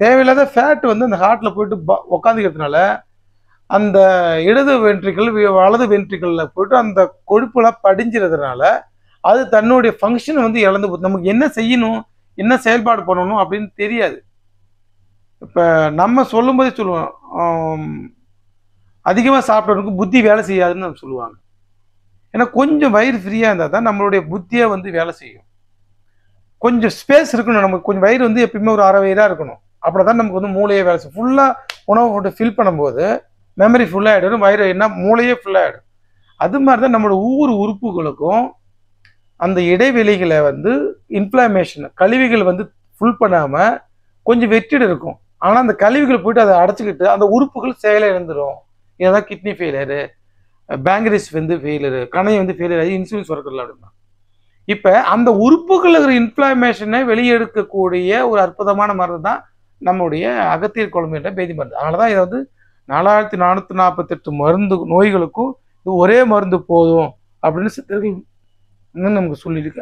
தேவையில்லாத ஃபேட் வந்து அந்த ஹார்ட்டில் போயிட்டு உக்காந்துக்கிறதுனால அந்த இடது வென்ட்ரிக்கல், வலது வென்ட்ரிக்கலில் போயிட்டு அந்த கொழுப்புலாம் படிஞ்சிறதுனால அது தன்னுடைய ஃபங்க்ஷன் வந்து இழந்து போகுது. நமக்கு என்ன செய்யணும், என்ன செயல்பாடு பண்ணணும் அப்படின்னு தெரியாது. இப்போ நம்ம சொல்லும்போதே சொல்லுவோம், அதிகமாக சாப்பிட்றவனுக்கு புத்தி வேலை செய்யாதுன்னு நம்ம சொல்லுவாங்க. ஏன்னா கொஞ்சம் வயிறு ஃப்ரீயாக இருந்தால் தான் நம்மளுடைய புத்தியை வந்து வேலை செய்யும். கொஞ்சம் ஸ்பேஸ் இருக்கணும் நமக்கு. கொஞ்சம் வயிறு வந்து எப்பயுமே ஒரு அரை வயிறாக இருக்கணும். அப்படின்னா தான் நமக்கு வந்து மூளையே வேலை செய்யும். ஃபுல்லாக உணவு போட்டு ஃபில் பண்ணும்போது மெமரி ஃபுல்லாகிடும், வயிறு என்ன மூளையே ஃபுல்லாகிடும். அது மாதிரி தான் நம்மளோட ஒவ்வொரு உறுப்புகளுக்கும் அந்த இடைவெளிகளை வந்து இன்ஃப்ளமேஷன் கழிவுகள் வந்து ஃபுல் பண்ணாமல் கொஞ்சம் வெற்றிட இருக்கும். ஆனால் அந்த கழிவுகள் போயிட்டு அதை அடைச்சிக்கிட்டு அந்த உறுப்புகள் செயலை இழந்துடும். ஏதாவது கிட்னி ஃபெயிலியரு, பேங்கரிஸ் வந்து ஃபெயிலியரு, கணையை வந்து ஃபெயிலியர் ஆகி இன்சுலின் சுரக்கல அப்படின்னா இப்போ அந்த உறுப்புகள் இருக்கிற இன்ஃப்ளமேஷனை வெளியெடுக்கக்கூடிய ஒரு அற்புதமான மருந்து தான் நம்முடைய அகத்தியர் குழம்பு என்ற பேதி மருந்து. அதனால தான் இதை வந்து 4448 மருந்து நோய்களுக்கும் இது ஒரே மருந்து போதும் அப்படின்னு சித்தர்கள் நமக்கு சொல்லியிருக்க.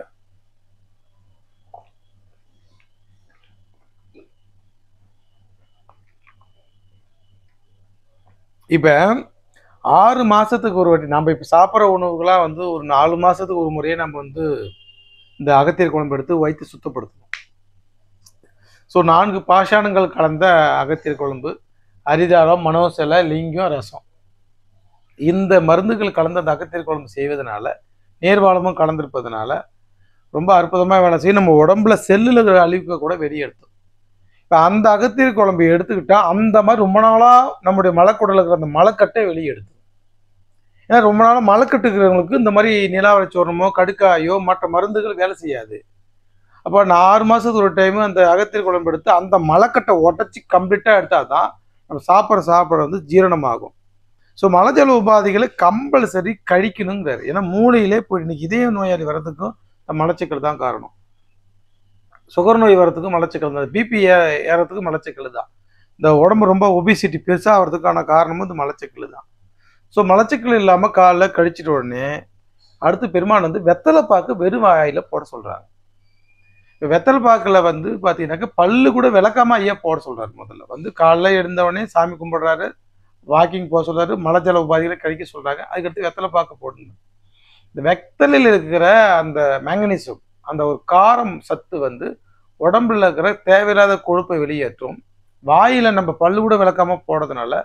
இப்போ 6 மாதத்துக்கு ஒரு வாட்டி நம்ம இப்போ சாப்பிட்ற உணவுகளாக வந்து ஒரு 4 மாதத்துக்கு ஒரு முறையே நம்ம வந்து இந்த அகத்தியர் குழம்பு எடுத்து வயிற்று சுத்தப்படுத்தணும். ஸோ 4 பாஷாணங்கள் கலந்த அகத்தியர் குழம்பு, அரிதாரம், மனோசலை, லிங்கம், ரசம், இந்த மருந்துகள் கலந்த அந்த அகத்தியர் குழம்பு செய்வதனால நேர்வாளமும் கலந்துருப்பதனால ரொம்ப அற்புதமாக வேலை செய்யும். நம்ம உடம்புல செல்லுல அழிவுக்க கூட வெளியெடுத்தோம். இப்போ அந்த அகத்தியர் குழம்பு எடுத்துக்கிட்டா அந்த மாதிரி ரொம்ப நாளாக நம்முடைய மலைக்குடல இருக்கிற அந்த மலைக்கட்டை வெளியெடுத்து. ஏன்னா ரொம்ப நாளாக மலைக்கட்டு இருக்கிறவங்களுக்கு இந்த மாதிரி நிலாவரி சோரணமோ கடுக்காயோ மற்ற மருந்துகள் வேலை செய்யாது. அப்போ நான் 6 மாதத்துக்கு ஒரு டைமு அந்த அகத்தியர் குழம்பு எடுத்து அந்த மலைக்கட்டை உடச்சி கம்ப்ளீட்டாக எடுத்தால் தான் நம்ம சாப்பிட்ற வந்து ஜீரணமாகும். So மலஜல உபாதைகளை compulsory கழிக்கணுங்கிறாரு. ஏன்னா மூளையிலே போய் இன்னைக்கு இதய நோயாளி வர்றதுக்கும் மலச்சிக்கல் தான் காரணம். சுகர் நோய் வர்றதுக்கும் மலச்சிக்கல் தான், பிபி ஏறதுக்கும் மலச்சிக்கல் தான், இந்த உடம்பு ரொம்ப ஒபிசிட்டி பெருசாக வர்றதுக்கான காரணமும் இந்த மலச்சிக்கல் தான். ஸோ மலச்சிக்கல் இல்லாமல் காலைல கழிச்சிட்ட உடனே அடுத்து பெருமான் வந்து வெத்தலை பாக்கு வெறும் வாயில் போட சொல்கிறாங்க. இப்போ வெத்தலை பாக்கில் வந்து பார்த்தீங்கன்னாக்கா பல்லு கூட விளக்காம ஐயா போட சொல்கிறாரு. முதல்ல வந்து காலைல எழுந்தவொடனே சாமி கும்பிட்றாரு, வாக்கிங் போக சொல்கிறாரு, மலஜல உபாதிகளை கழிக்க சொல்கிறாங்க. அதுக்கடுத்து வெத்தலை பாக்கு போடணும். இந்த வெத்தலையில் இருக்கிற அந்த மேங்கனீசியம், அந்த ஒரு காரம் சத்து வந்து உடம்புல இருக்கிற தேவையில்லாத கொழுப்பை வெளியேற்றும். வாயில் நம்ம பல்லு கூட விளக்காம போடுறதுனால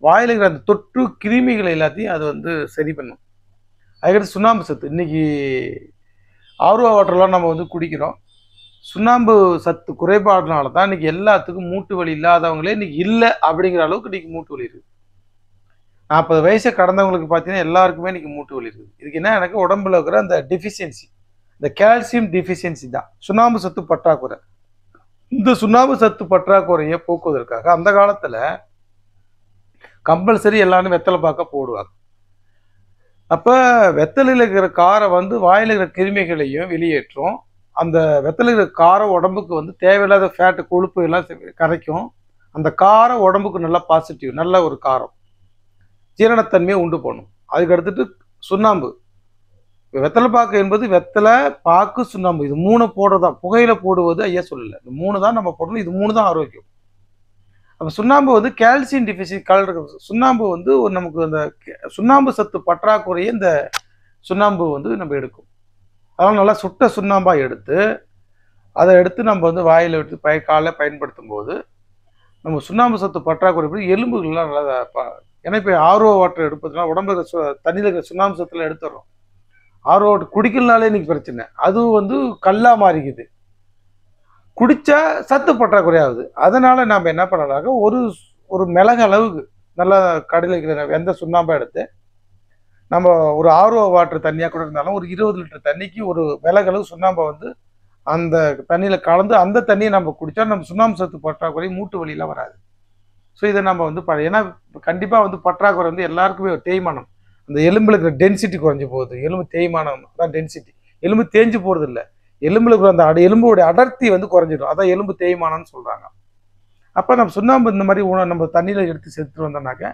வாயில் இருக்கிற அந்த தொற்று கிருமிகள் எல்லாத்தையும் அது வந்து சரி பண்ணும். அதுக்கடுத்து சுண்ணாம்பு சத்து, இன்னைக்கு ஆர்வ வாட்டர்லாம் நம்ம வந்து குடிக்கிறோம். சுண்ணாம்பு சத்து குறைபாடுனால தான் இன்னைக்கு எல்லாத்துக்கும் மூட்டு வலி இல்லாதவங்களே இன்னைக்கு இல்லை அப்படிங்கிற அளவுக்கு இன்னைக்கு மூட்டு வலி இருக்குது. 40 வயசை கடந்தவங்களுக்கு பார்த்தீங்கன்னா எல்லாருக்குமே இன்னைக்கு மூட்டு வலி இருக்குது. இதுக்கு என்ன, எனக்கு உடம்புல இருக்கிற அந்த டிஃபிஷியன்சி, இந்த கால்சியம் டிஃபிஷியன்சி தான், சுண்ணாம்பு சத்து பற்றாக்குறை. இந்த சுண்ணாம்பு சத்து பற்றாக்குறையை போக்குவதற்காக அந்த காலத்தில் கம்பல்சரி எல்லாரும் வெத்தலை பாக்க போடுவாங்க. அப்போ வெத்தலையில் இருக்கிற காரை வந்து வாயில் இருக்கிற கிருமிகளையும் வெளியேற்றும். அந்த வெத்தலை இருக்கிற காரம் உடம்புக்கு வந்து தேவையில்லாத ஃபேட்டு கொழுப்பு எல்லாம் கரைக்கும். அந்த காரம் உடம்புக்கு நல்லா பாசிட்டிவ், நல்ல ஒரு காரம், ஜீரணத்தன்மையை உண்டு பண்ணும். அதுக்கு அடுத்துட்டு சுண்ணாம்பு, வெத்தலை பாக்கு என்பது வெத்தலை பாக்கு சுண்ணாம்பு, இது 3 போடுறதான். புகையில போடுவது ஐயா சொல்லலை, இந்த 3 தான் நம்ம போடணும், இது 3 தான் ஆரோக்கியம். அப்போ சுண்ணாம்பு வந்து கால்சியம் டிஃபிஷியன்சி கலர், சுண்ணாம்பு வந்து ஒரு நமக்கு அந்த சுண்ணாம்பு சத்து பற்றாக்குறையை இந்த சுண்ணாம்பு வந்து நம்ம எடுக்கும். அதனால் நல்லா சுட்ட சுண்ணாம்பாக எடுத்து அதை எடுத்து நம்ம வந்து வாயில் எடுத்து காலையில் பயன்படுத்தும் போது நம்ம சுண்ணாம்பு சத்து பற்றாக்குறை எலும்புகள்லாம் நல்லா. ஏன்னா இப்போ ஆர்ஓ வாட்டர் எடுப்பதுனால உடம்புல தண்ணியில் இருக்கிற சுண்ணாம்பு சத்தில் எடுத்துடுறோம். ஆர்ஓ வாட்டர் குடிக்கலனாலே இன்னைக்கு பிரச்சனை, அதுவும் வந்து கல்லாக மாறிக்குது, குடித்தா சத்து பற்றாக்குறை ஆகுது. அதனால் நம்ம என்ன பண்ணலாங்க, ஒரு மிளகு அளவுக்கு நல்லா கடையில் இருக்கிற எந்த சுண்ணாம்பாக எடுத்து நம்ம ஒரு ஆர்ஓ வாட்டர் தண்ணியாக கூட இருந்தாலும் ஒரு 20 லிட்டர் தண்ணிக்கு ஒரு மிளகு அளவு சுண்ணாம்பை வந்து அந்த தண்ணியில் கலந்து அந்த தண்ணியை நம்ம குடித்தா நம்ம சுண்ணாம்பு சத்து பற்றாக்குறை, மூட்டு வலியெலாம் வராது. ஸோ இதை நம்ம வந்து ஏன்னா கண்டிப்பாக வந்து பற்றாக்குறை வந்து எல்லாருக்குமே ஒரு தேய்மானம், அந்த எலும்பில் இருக்கிற டென்சிட்டி குறைஞ்சி போகுது. எலும்பு தேய்மானம் தான் டென்சிட்டி, எலும்பு தேஞ்சு போகிறது இல்லை, எலும்பில் இருக்கிற அந்த எலும்புடைய அடர்த்தி வந்து குறைஞ்சிடும், அதான் எலும்பு தேய்மானம்னு சொல்கிறாங்க. அப்போ நம்ம சுண்ணாம்பு இந்த மாதிரி நம்ம தண்ணியில் எடுத்து சேர்த்துட்டு வந்தோம்னாக்க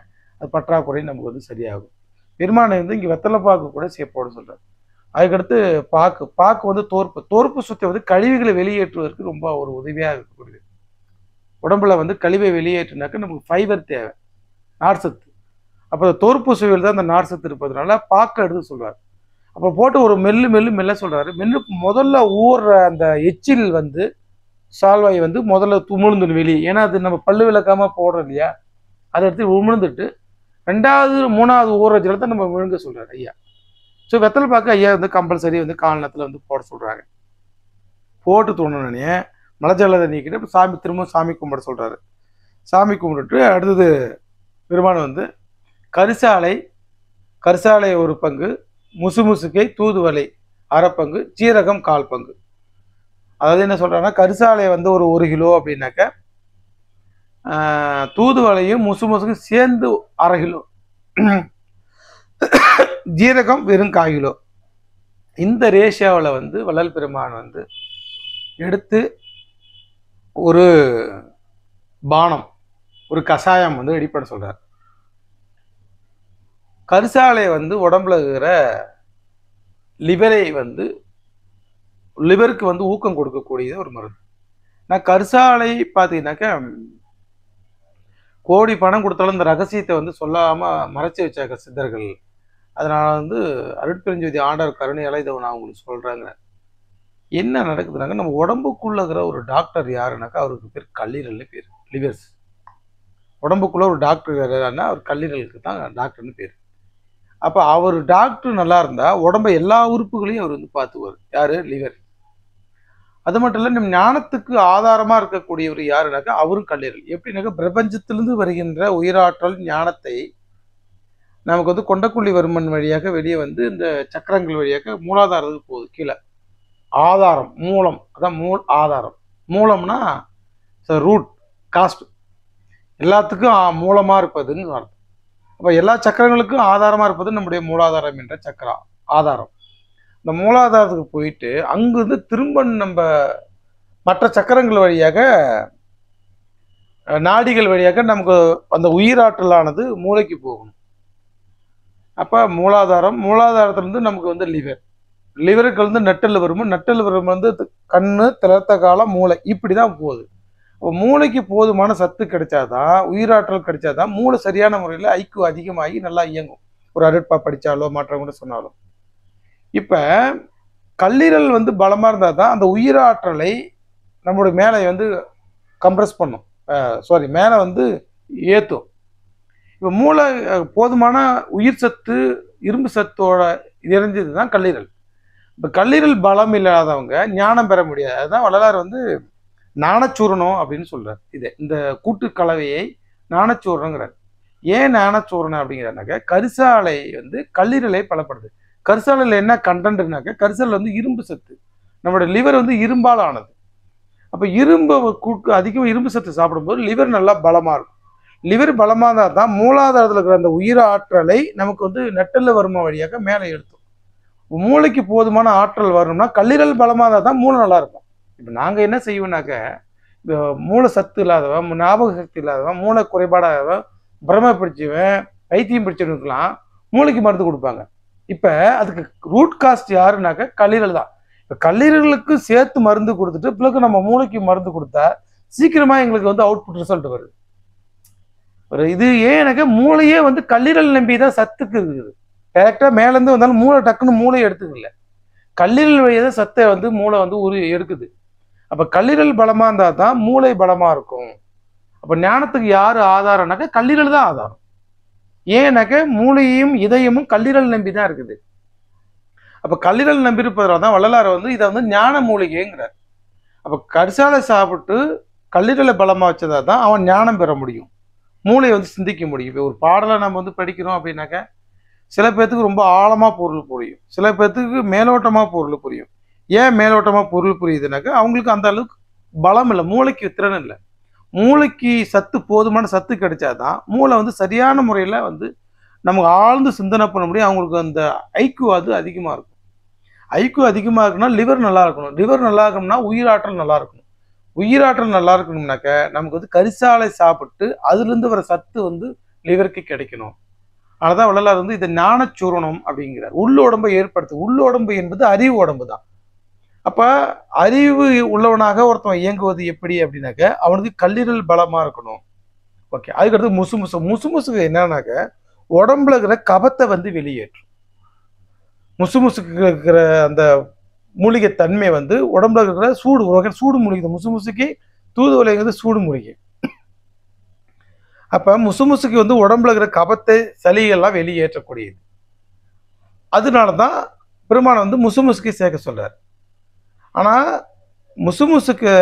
அது பற்றாக்குறை நமக்கு வந்து சரியாகும். பெருமானை வந்து இங்கே வெத்தலை பாக்கு கூட போட சொல்கிறார். அதுக்கடுத்து பாக்கு வந்து தோற்பு சுத்தி வந்து கழிவுகளை வெளியேற்றுவதற்கு ரொம்ப ஒரு உதவியாக இருக்கக்கூடியது. உடம்புல வந்து கழிவை வெளியேற்றினாக்க நமக்கு ஃபைபர் தேவை, நார்சத்து. அப்போ தோற்பு சுவையில் தான் அந்த நார்சத்து இருப்பதுனால பாக்கை எடுத்து சொல்கிறார். அப்போ போட்டு ஒரு மெல்ல சொல்கிறாரு. முதல்ல ஊறுற அந்த எச்சில் வந்து சால்வாய் வந்து முதல்ல உமிழ்ந்துடும் வெளியே, ஏன்னா அது நம்ம பல்லு விளக்காமல் போடுறோம் இல்லையா, அதை எடுத்து உமிழ்ந்துட்டு 2வது 3வது ஊற ஜலத்தை நம்ம விழுங்க சொல்கிறார் ஐயா. ஸோ வெத்தலை பாக்கு ஐயா வந்து கம்பல்சரி வந்து காலநேரத்தில் வந்து போட சொல்கிறாங்க. போட்டு தோணுனே மலஜலத்தை நீக்கிட்டு சாமி திரும்ப சாமி கும்பிட சொல்கிறாரு. சாமி கும்பிட்டுட்டு அடுத்தது பெருமான் வந்து கரிசாலை ஒரு பங்கு, முசுமுசுக்கை தூதுவளை அரை பங்கு, சீரகம் 1/4 பங்கு. அதாவது என்ன சொல்கிறாங்கன்னா, கரிசாலை வந்து ஒரு 1 கிலோ அப்படின்னாக்க, தூதுவளையும் முசுமுசுக்கும் சேர்ந்து 1/2 கிலோ, ஜீரகம் வெறும் 1/4 கிலோ. இந்த ரேஷியாவில் வந்து வள்ளல் பெருமான் வந்து எடுத்து ஒரு பானம், ஒரு கஷாயம் வந்து ரெடி பண்ண சொல்கிறார். கரிசாலை வந்து உடம்புல இருக்கிற லிவருக்கு வந்து ஊக்கம் கொடுக்கக்கூடியது ஒரு மருந்து. நான் கரிசாலை பார்த்தீங்கன்னாக்கா கோடி பணம் கொடுத்தாலும் இந்த ரகசியத்தை வந்து சொல்லாமல் மறைச்சி வச்சாங்க சித்தர்கள். அதனால வந்து அருட்பெருஞ்சோதி ஆண்டவர் கருணையால இதை நான் உங்களுக்கு சொல்கிறேங்க. என்ன நடக்குதுனாக்க, நம்ம உடம்புக்குள்ள இருக்கிற ஒரு டாக்டர் யாருனாக்கா அவருக்கு பேர் கல்லீரல்னு பேர், லிவர்ஸ். உடம்புக்குள்ள ஒரு டாக்டர் யாருன்னா அவர் கல்லீரலுக்கு தான் டாக்டர்னு பேர். அப்போ அவர் டாக்டர் நல்லா இருந்தால் உடம்பை எல்லா உறுப்புகளையும் அவர் வந்து பார்த்துக்குவார். யார்? லிவர். அது மட்டும் இல்லை, நம்ம ஞானத்துக்கு ஆதாரமாக இருக்கக்கூடியவர் யாருனாக்கா அவரும் கல்லீரல். எப்படின்னாக்கா, பிரபஞ்சத்திலிருந்து வருகின்ற உயிராற்றல் ஞானத்தை நமக்கு வந்து கொண்டக்குழிவர்மன் வழியாக வெளியே வந்து இந்த சக்கரங்கள் வழியாக மூலாதாரத்துக்கு போகுது. கீழே ஆதாரம், மூலம், அதான் ஆதாரம். மூலம்னா ரூட், காஸ்ட், எல்லாத்துக்கும் மூலமாக இருப்பதுன்னு அர்த்தம். அப்போ எல்லா சக்கரங்களுக்கும் ஆதாரமாக இருப்பது நம்முடைய மூலாதாரம் என்ற சக்கரம், ஆதாரம். இந்த மூலாதாரத்துக்கு போயிட்டு அங்கிருந்து திரும்ப நம்ம மற்ற சக்கரங்கள் வழியாக, நாடிகள் வழியாக நமக்கு அந்த உயிராற்றலானது மூளைக்கு போகணும். அப்போ மூலாதாரத்திலிருந்து நமக்கு வந்து லிவருக்கு வந்து நெட்டல் வரும் வந்து கண்ணு, திறத்த காலம், மூளை, இப்படி தான் போகுது. இப்போ மூளைக்கு போதுமான சத்து கிடைச்சாதான், உயிராற்றல் கிடைச்சாதான் மூளை சரியான முறையில் ஐக்கியம் அதிகமாகி நல்லா இயங்கும். ஒரு அருட்பா படித்தாலோ மற்றவங்க கூட சொன்னாலும். இப்போ கல்லீரல் வந்து பலமாக இருந்தால் தான் அந்த உயிராற்றலை நம்மளுடைய மேலே வந்து கம்ப்ரெஸ் பண்ணும், மேலே வந்து ஏற்றும். இப்போ மூளை போதுமான உயிர் சத்து, இரும்பு சத்தோட இறைஞ்சது தான் கல்லீரல். இப்போ கல்லீரல் பலம் இல்லாதவங்க ஞானம் பெற முடியாது. அதுதான் வள்ளலார் வந்து ஞானச்சூரணம் அப்படின்னு சொல்கிறார். இந்த கூட்டு கலவையை ஞானச்சூரணங்கிறார். ஏன் ஞானச்சூரணம் அப்படிங்கிறாருனாக்க, கரிசாலை வந்து கல்லீரலை பலப்படுது. கரிசாலையில் என்ன கண்டென்ட்னாக்க, கரிசாலை வந்து இரும்பு சத்து. நம்மளோட லிவர் வந்து இரும்பால் ஆனது. அப்போ அதிகம் இரும்பு சத்து சாப்பிடும்போது லிவர் நல்லா பலமாக இருக்கும். லிவர் பலமாக இருந்தால் தான் மூலாதாரத்தில் இருக்கிற அந்த உயிர் ஆற்றலை நமக்கு வந்து நெட்டல்ல வருமா வழியாக மேலே எடுத்தும். மூளைக்கு போதுமான ஆற்றல் வரணும்னா கல்லீரல் பலமாக இருந்தால் தான் மூளை நல்லா இருக்கும். இப்போ நாங்கள் என்ன செய்வோம்னாக்க, இந்த மூளை சத்து இல்லாதவன், ஞாபக சக்தி இல்லாதவன், மூளை குறைபாடாதவன், பிரமை பிடிச்சவன், வைத்தியம் பிடிச்சவனுக்கெல்லாம் மூளைக்கு மருந்து கொடுப்பாங்க. இப்போ அதுக்கு ரூட் காஸ்ட் யாருனாக்க கல்லீரல் தான். இப்போ கல்லீரலுக்கு சேர்த்து மருந்து கொடுத்துட்டு பிறகு நம்ம மூளைக்கு மருந்து கொடுத்தா சீக்கிரமாக எங்களுக்கு வந்து அவுட்புட் ரிசல்ட் வருது. இது ஏன்னாக்க மூளையே வந்து கல்லீரல் நம்பி தான் சத்துக்கு இருக்குது. டைரெக்டாக மேலேருந்து வந்தாலும் மூளை டக்குன்னு மூளையை எடுத்துக்கல, கல்லீரல் வழியாக தான் சத்தை வந்து மூளை வந்து எடுக்குது. அப்போ கல்லீரல் பலமாக இருந்தால் தான் மூளை பலமாக இருக்கும். அப்போ ஞானத்துக்கு யார் ஆதாரம்னாக்க கல்லீரல் தான் ஆதாரம். ஏன்னாக்க மூளையும் இதயமும் கல்லீரல் நம்பி தான் இருக்குது. அப்போ கல்லீரல் நம்பி இருப்பதால் தான் வள்ளலார் வந்து இதை வந்து ஞான மூலிகைங்கிறார். அப்போ கரிசாலை சாப்பிட்டு கல்லீரலை பலமாக வச்சதா தான் அவன் ஞானம் பெற முடியும், மூளையை வந்து சிந்திக்க முடியும். இப்போ ஒரு பாடலை நம்ம வந்து படிக்கிறோம் அப்படின்னாக்க, சில பேர்த்துக்கு ரொம்ப ஆழமாக பொருள் புரியும், சில பேர்த்துக்கு மேலோட்டமாக பொருள் புரியும். ஏன் மேலோட்டமாக பொருள் புரியுதுனாக்கா, அவங்களுக்கு அந்த அளவுக்கு பலம் இல்லை, மூளைக்கு திறன் இல்லை. மூளைக்கு சத்து, போதுமான சத்து கிடைச்சாதான் மூளை வந்து சரியான முறையில் வந்து நமக்கு ஆழ்ந்து சிந்தனை பண்ண முடியும். அவங்களுக்கு அந்த ஐக்கியூ அது அதிகமாக இருக்கும். ஐக்கியூ அதிகமாக இருக்குன்னா லிவர் நல்லா இருக்கணும், லிவர் நல்லா இருக்கணும்னா உயிராற்றல் நல்லா இருக்கணும், உயிராற்றல் நல்லா இருக்கணும்னாக்க நமக்கு வந்து கரிசாலை சாப்பிட்டு அதுலேருந்து வர சத்து வந்து லிவருக்கு கிடைக்கணும். அதனால்தான் வள்ளலார் வந்து இதை ஞானச்சூரணம் அப்படிங்கிறார். உள்ளுடம்பை ஏற்படுத்து. உள்ளுடம்பு என்பது அறிவு உடம்பு தான். அப்போ அறிவு உள்ளவனாக ஒருத்தன் இயங்குவது எப்படி அப்படின்னாக்க, அவனுக்கு கல்லீரல் பலமாக இருக்கணும். ஓகே. அதுக்கடுத்து முசுமுசுக்கு என்னன்னாக்க, உடம்புல இருக்கிற கபத்தை வந்து வெளியேற்றும். முசுமுசுக்கு இருக்கிற அந்த மூலிகை தன்மை வந்து உடம்புல இருக்கிற சூடு மூலிகை. முசுமுசுக்கு தூதுவளைங்கிறது சூடு மூலிகை. அப்போ முசுமுசுக்கு வந்து உடம்புல இருக்கிற கபத்தை, சளிகள்லாம் வெளியேற்றக்கூடியது. அதனால தான் பெருமானை வந்து முசுமுசுக்கு சேர்க்க சொல்றார். ஆனால் முசுமுசுக்கு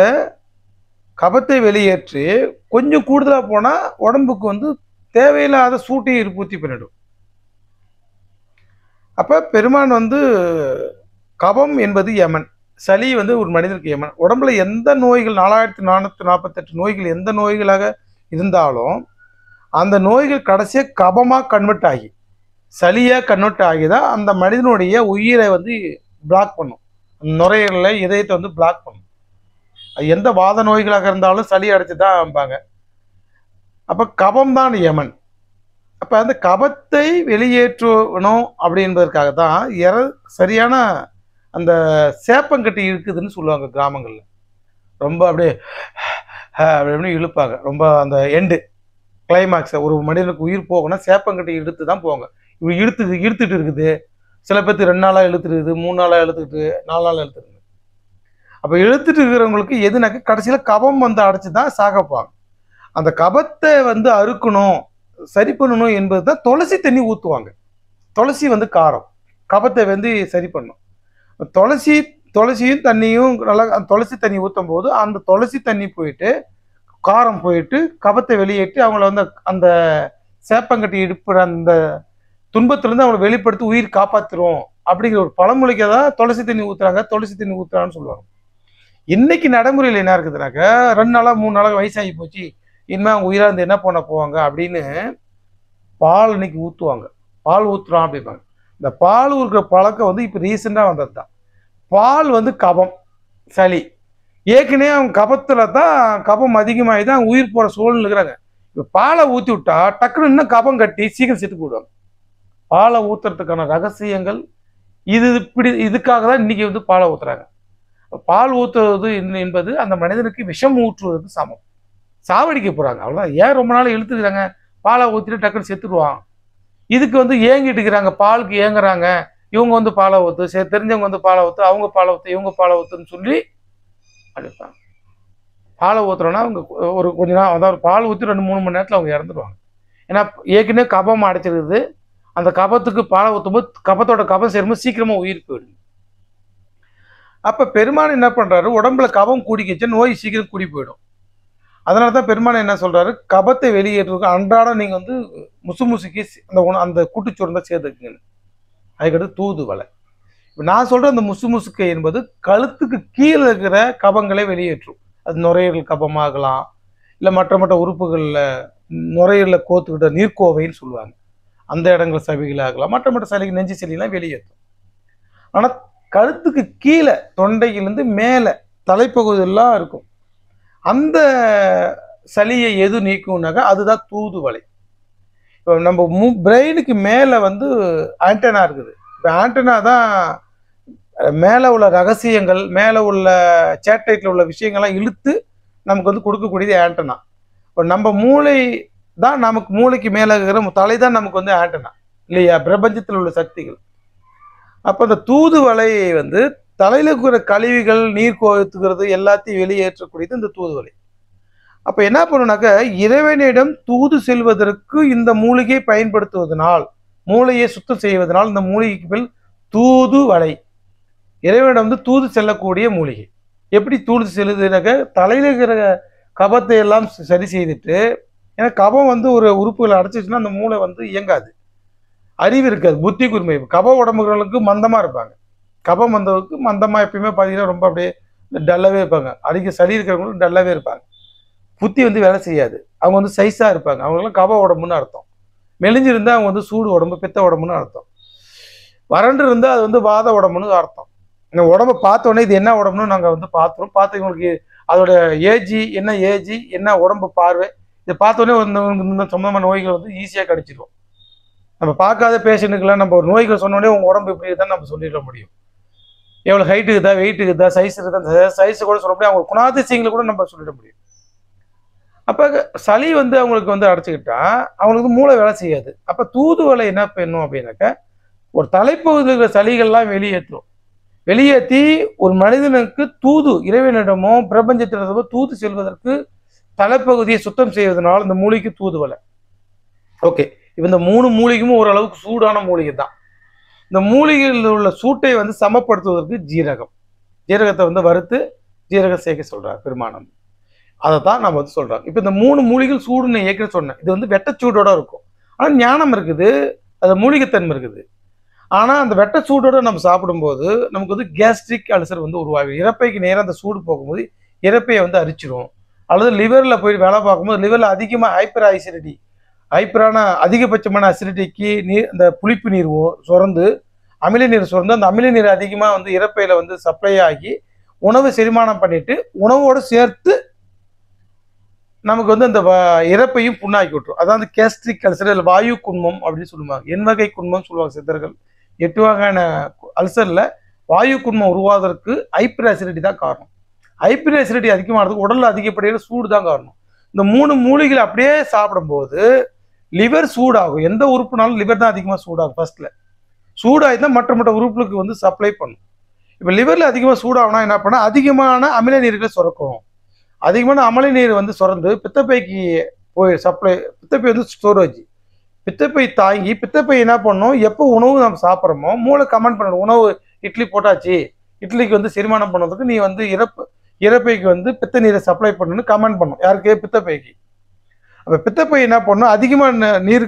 கபத்தை வெளியேற்றி கொஞ்சம் கூடுதலாக போனால் உடம்புக்கு வந்து தேவையில்லாத சூட்டையும் பூர்த்தி பண்ணிடும். அப்போ பெருமான் வந்து கபம் என்பது யமன், சளி வந்து ஒரு மனிதனுக்கு யமன். உடம்புல எந்த நோய்கள் 4448 நோய்கள் எந்த நோய்களாக இருந்தாலும் அந்த நோய்கள் கடைசியாக கபமாக கன்வெர்ட் ஆகி சளியாக கன்வெர்ட் ஆகி தான் அந்த மனிதனுடைய உயிரை வந்து பிளாக் பண்ணும். நுரையீரலில் இதயத்தை வந்து பிளாக் பண்ணும். அது எந்த வாத நோய்களாக இருந்தாலும் சளி அடைச்சி தான் ஆரம்பிப்பாங்க. அப்போ கபம் தான் யமன். அப்போ அந்த கபத்தை வெளியேற்றணும் அப்படின்றதுக்காக தான் சரியான அந்த சேப்பங்கட்டி இருக்குதுன்னு சொல்லுவாங்க கிராமங்களில். ரொம்ப அப்படியே அப்படின்னு இழுப்பாங்க. ரொம்ப அந்த எண்டு கிளைமாக்ஸை ஒரு மனிதனுக்கு உயிர் போகணும்னா சேப்பங்கட்டி இழுத்து தான் போவாங்க. இப்படி இழுத்துட்டு இருக்குது. சில பேர்த்து 2 நாளாக இழுத்துருக்குது, 3 நாளாக இழுத்துக்கிட்டு, 4 நாளாக இழுத்துருக்கு. அப்போ இழுத்துட்டு இருக்கிறவங்களுக்கு எதுனாக்க கடைசியில் கபம் வந்து அடைச்சி தான் சாகப்பாங்க. அந்த கபத்தை வந்து அறுக்கணும், சரி பண்ணணும் என்பது தான் துளசி தண்ணி ஊற்றுவாங்க. துளசி வந்து காரம், கபத்தை வந்து சரி பண்ணும். துளசியும் தண்ணியும் நல்லா அந்த துளசி தண்ணி ஊற்றும் போது அந்த துளசி தண்ணி போயிட்டு காரம் போயிட்டு கபத்தை வெளியேற்றி அவங்கள வந்து அந்த சேப்பங்கட்டி இடுப்புற அந்த துன்பத்திலேருந்து அவங்களை வெளிப்படுத்தி உயிர் காப்பாற்றுறோம் அப்படிங்கிற ஒரு பழமொழிக்கு தான் துளசி தண்ணி ஊற்றுறாங்கன்னு சொல்லுவாங்க. இன்னைக்கு நடைமுறையில் என்ன இருக்குதுனாக்க 2 நாளாக 3 நாளாக வயசாகி போச்சு, இனிமேல் அவங்க உயிராக இருந்து என்ன பண்ண போவாங்க அப்படின்னு பால் இன்னைக்கு ஊற்றுவாங்க. பால் ஊற்றுறோம் அப்படிம்பாங்க. இந்த பால் ஊற்றுற பழக்கம் வந்து இப்போ ரீசெண்டாக வந்தது தான். பால் வந்து கபம், சளி. ஏற்கனவே அவங்க கபத்தில் தான் கபம் அதிகமாகி தான் உயிர் போகிற சூழ்நிலை இருக்கிறாங்க. இப்போ பாலை ஊற்றி விட்டா டக்குன்னு இன்னும் கபம் கட்டி சீக்கிரம் செத்து போயிடுவாங்க. பாலை ஊற்றுறதுக்கான ரகசியங்கள் இதுக்காக தான் இன்னைக்கு வந்து பாலை ஊற்றுறாங்க. பால் ஊற்றுறது என்பது அந்த மனிதனுக்கு விஷம் ஊற்றுவதற்கு சமம். சாவடிக்க போகிறாங்க, அவ்வளோதான். ஏன் ரொம்ப நாள் இழுத்துக்கிறாங்க? பாலை ஊற்றிட்டு டக்குன்னு செத்துடுவான். இதுக்கு வந்து ஏங்கிட்டு இருக்கிறாங்க, பாலுக்கு ஏங்குறாங்க. இவங்க வந்து பாலை ஊற்று, தெரிஞ்சவங்க வந்து பாலை ஊற்று, அவங்க பாலை ஊற்று, இவங்க பாலை ஊற்றுன்னு சொல்லி அடிப்பாங்க. பாலை ஊற்றுறோன்னா அவங்க ஒரு கொஞ்ச நாள், அதாவது பால் ஊற்றி 2-3 மணி நேரத்தில் அவங்க இறந்துடுவாங்க. ஏன்னா ஏற்கனவே கபம் அடைச்சிருக்குது. அந்த கபத்துக்கு பாலை ஊற்றும்போது கபத்தோட கபம் சேரும்போது சீக்கிரமாக உயிர் போயிடுது. அப்போ பெருமான் என்ன பண்ணுறாரு, உடம்புல கபம் கூடிக்கிச்சு, நோய் சீக்கிரம் கூடி போயிடும். அதனால தான் பெருமான் என்ன சொல்கிறாரு, கபத்தை வெளியேற்றுறதுக்கு அன்றாடம் நீங்கள் வந்து முசுக்கி அந்த கூட்டுச்சோறு தான் சேர்த்துக்குங்கன்னு. அதுக்கடுத்து தூதுவளை. இப்போ நான் சொல்கிற அந்த முசுக்கை என்பது கழுத்துக்கு கீழே இருக்கிற கபங்களை வெளியேற்றும். அது நுரையீரல் கபமாகலாம், இல்லை மற்ற உறுப்புகளில் நுரையீரலில் கோத்துக்கிட்ட நீர்க்கோவைன்னு சொல்லுவாங்க, அந்த இடங்கள் சவிகளாகலாம், மற்ற சளி நெஞ்சு சளியெல்லாம் வெளியேற்றும். ஆனால் கழுத்துக்கு கீழே தொண்டையிலேருந்து மேலே தலைப்பகுதியெல்லாம் இருக்கும். அந்த சளியை எது நீக்கும்னாக்கா அதுதான் தூதுவளை. இப்போ நம்ம பிரெயினுக்கு மேலே வந்து ஆண்டனா இருக்குது. இப்போ ஆண்டனா தான் மேலே உள்ள ரகசியங்கள், மேலே உள்ள சேட்டலைட்டில் உள்ள விஷயங்கள்லாம் இழுத்து நமக்கு வந்து கொடுக்கக்கூடியது ஆண்டனா. இப்போ நம்ம மூளை தான் நமக்கு, மூளைக்கு மேலே இருக்கிற தலை தான் நமக்கு வந்து ஆண்டனா இல்லையா, பிரபஞ்சத்தில் உள்ள சக்திகள். அப்போ அந்த தூதுவளை வந்து தலையில் இருக்கிற கழிவுகள், நீர் கோத்துக்கிறது எல்லாத்தையும் வெளியேற்றக்கூடியது இந்த தூதுவளை. அப்போ என்ன பண்ணுனாக்கா, இறைவனிடம் தூது செல்வதற்கு இந்த மூலிகை பயன்படுத்துவதனால், மூளையை சுத்தம் செய்வதனால் இந்த மூலிகைக்கு பேர் தூதுவளை. இறைவனிடம் வந்து தூது செல்லக்கூடிய மூலிகை. எப்படி தூது செல்லுதுனாக்க, தலையில் இருக்கிற கபத்தை எல்லாம் சரி செய்துட்டு, ஏன்னா கபம் வந்து ஒரு உறுப்புகளை அடைச்சிச்சுன்னா அந்த மூளை வந்து இயங்காது, அறிவு இருக்காது, புத்தி கூர்மை. கப உடம்புகளுக்கு மந்தமாக இருப்பாங்க. கபம் வந்தவருக்கு மந்தமாக எப்பயுமே பார்த்தீங்கன்னா ரொம்ப அப்படியே டல்லாகவே இருப்பாங்க. அதிக சளி இருக்கிறவங்களுக்கு டல்லாகவே இருப்பாங்க. புத்தி வந்து வேலை செய்யாது. அவங்க வந்து சைஸாக இருப்பாங்க. அவங்களாம் கப உடம்புன்னு அர்த்தம். மெலிஞ்சிருந்தால் அவங்க வந்து சூடு உடம்பு, பித்த உடம்புன்னு அர்த்தம். வறண்டு இருந்தால் அது வந்து வாத உடம்புன்னு அர்த்தம். இந்த உடம்பை பார்த்தோன்னே இது என்ன உடம்புன்னு நாங்கள் வந்து பார்த்துருவோம். பார்த்து இவங்களுக்கு அதோட ஏஜி என்ன உடம்பு பார்வை, இதை பார்த்தோன்னே இந்த சொந்தமான நோய்கள் வந்து ஈஸியாக கடிச்சிடுவோம். நம்ம பார்க்காத பேஷண்ட்டுக்கெல்லாம் நம்ம ஒரு நோய்கள் சொன்னோடனே உங்கள் உடம்பு இப்படி தான் நம்ம சொல்லிட முடியும். எவ்வளோ ஹைட்டு இருக்குதா, வெயிட் இருக்குதா, சைஸ் இருக்குதா, அந்த சைஸை கூட சொல்ல முடியும். அவங்க குணாதிசயங்களை கூட நம்ம சொல்லிட முடியும். அப்போ சளி வந்து அவங்களுக்கு வந்து அடைச்சிக்கிட்டா அவங்களுக்கு மூளை வேலை செய்யாது. அப்போ தூதுவளை என்ன பண்ணும் அப்படின்னாக்கா, ஒரு தலைப்பகுதியில் இருக்கிற சளிகள்லாம் வெளியேற்றி ஒரு மனிதனுக்கு தூது, இறைவனிடமோ பிரபஞ்சத்திடமோ தூது செல்வதற்கு தலைப்பகுதியை சுத்தம் செய்வதனால் இந்த மூலிகைக்கு தூதுவளை. ஓகே, இப்போ இந்த 3 மூலிகையும் ஓரளவுக்கு சூடான மூலிகை தான். இந்த மூலிகையில் உள்ள சூட்டை வந்து சமப்படுத்துவதற்கு ஜீரகத்தை வந்து வறுத்து ஜீரகம் சேர்க்க சொல்றார் பெருமானம். அதை தான் நம்ம வந்து சொல்கிறோம். இப்போ இந்த 3 மூலிகள் சூடுன்னு ஏற்கனவே சொன்னேன். இது வந்து வெட்டச்சூடோட இருக்கும். ஆனால் ஞானம் இருக்குது, அது மூலிகைத்தன்மை இருக்குது. ஆனால் அந்த வெட்டச்சூடோட நம்ம சாப்பிடும்போது நமக்கு வந்து கேஸ்ட்ரிக் அல்சர் வந்து உருவாகும். இறப்பைக்கு நேராக அந்த சூடு போகும்போது இறப்பையை வந்து அரிச்சிடும். அல்லது லிவரில் போய் வேலை பார்க்கும்போது லிவரில் அதிகமாக ஹைப்பரான அதிகபட்சமான அசிடிட்டிக்கு அந்த புளிப்பு நீர் சுரந்து அமில நீர் சுரந்து அந்த அமில நீர் அதிகமாக வந்து இறப்பையில் வந்து சப்ளை ஆகி உணவு செரிமானம் பண்ணிட்டு உணவோடு சேர்த்து நமக்கு வந்து அந்த இறப்பையும் புண்ணாக்கி விட்டுரும். அதாவது கேஸ்ட்ரிக் அல்சர் இல்லை வாயு குன்மம் அப்படின்னு சொல்லுவாங்க. என் வகை குன்மம் சொல்லுவாங்க சித்தர்கள். 8 வகையான அல்சரில் வாயு குன்மம் உருவாவதற்கு ஹைப்பர் அசிடிட்டி தான் காரணம். ஹைப்பர் அசிடிட்டி அதிகமானதுக்கு உடலில் அதிகப்படியான சூடு தான் காரணம். இந்த 3 மூலிகளை அப்படியே சாப்பிடும்போது லிவர் சூடாகும். எந்த உறுப்புனாலும் லிவர் தான் அதிகமாக சூடாகும். ஃபர்ஸ்ட்ல சூடாகி தான் மற்ற உறுப்புகளுக்கு வந்து சப்ளை பண்ணும். இப்போ லிவரில் அதிகமாக சூடாகுனா என்ன பண்ணால் அதிகமான அமில நீர்களை சுரக்கும். அதிகமான அமில நீர் வந்து சுரந்து பித்தப்பைக்கு போய் சப்ளை, பித்தப்பை வந்து ஸ்டோரேஜ், பித்தப்பை தாங்கி பித்தப்பை என்ன பண்ணணும், எப்போ உணவு நம்ம சாப்பிட்றோமோ மூளை கமெண்ட் பண்ணணும். உணவு இட்லி போட்டாச்சு, இட்லிக்கு வந்து செரிமானம் பண்ணுறதுக்கு நீ வந்து இறப்பைக்கு வந்து பித்த நீரை சப்ளை பண்ணணும்னு கமெண்ட் பண்ணும். யாருக்கு? பித்தப்பைக்கு. அப்போ பித்தப்பை என்ன பண்ணணும், அதிகமாக நீர்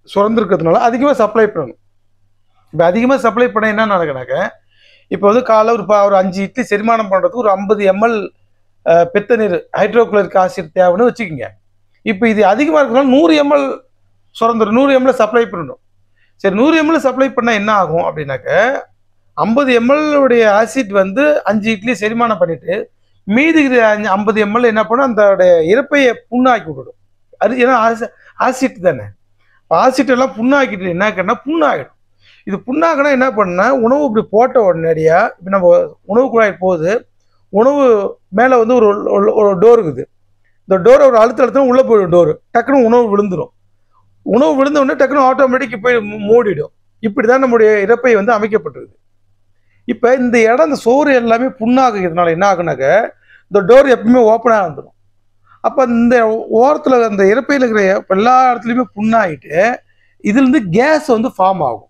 சுரந்துருக்கிறதுனால அதிகமாக சப்ளை பண்ணணும். இப்போ அதிகமாக சப்ளை பண்ண என்ன நடக்குனாக்க, இப்போ வந்து காலை ஒரு 5 இட்லி செரிமானம் பண்ணுறதுக்கு ஒரு 50 ml பித்த நீர் ஹைட்ரோகுளோரிக் ஆசிட் தேவைன்னு வச்சுக்கோங்க. இப்போ இது அதிகமாக இருக்கிறதுனால 100 ml சுரந்துடும். 100 ml சப்ளை பண்ணணும். சரி, 100 ml சப்ளை பண்ணால் என்ன ஆகும் அப்படின்னாக்க, 50 ml உடைய ஆசிட் வந்து 5 இட்லி செரிமானம் பண்ணிட்டு மீதி 50 ml என்ன பண்ணும், அந்த இறப்பையை புண்ணாக்கி விட்டுடும். அது ஏன்னா ஆசிட் தானே. ஆசிட் எல்லாம் புண்ணாக்கிட்டு என்ன புண்ணாகிடும். இது புண்ணாக்கினா என்ன பண்ணா, உணவு இப்படி போட்ட உடனடியாக இப்போ நம்ம உணவு குழாய் போகுது, உணவு மேலே வந்து ஒரு டோர் இருக்குது. இந்த டோரை ஒரு அழுத்தம் உள்ளே போயிடும். டோரு டக்குன்னு உணவு விழுந்துடும். உணவு விழுந்த உடனே டக்குன்னு ஆட்டோமேட்டிக் போய் மூடிடும். இப்படி தான் நம்முடைய இறப்பை வந்து அமைக்கப்பட்டிருக்குது. இப்போ இந்த இடம், இந்த சோறு எல்லாமே புண்ணாக்குறதுனால என்ன ஆகுனாக்க, இந்த டோர் எப்பவுமே ஓப்பனாக இருந்துடும். அப்போ இந்த ஓரத்தில் அந்த இறப்பையில் இருக்கிற எல்லா இடத்துலையுமே புண்ணாகிட்டு இதுலேருந்து கேஸ் வந்து ஃபார்ம் ஆகும்.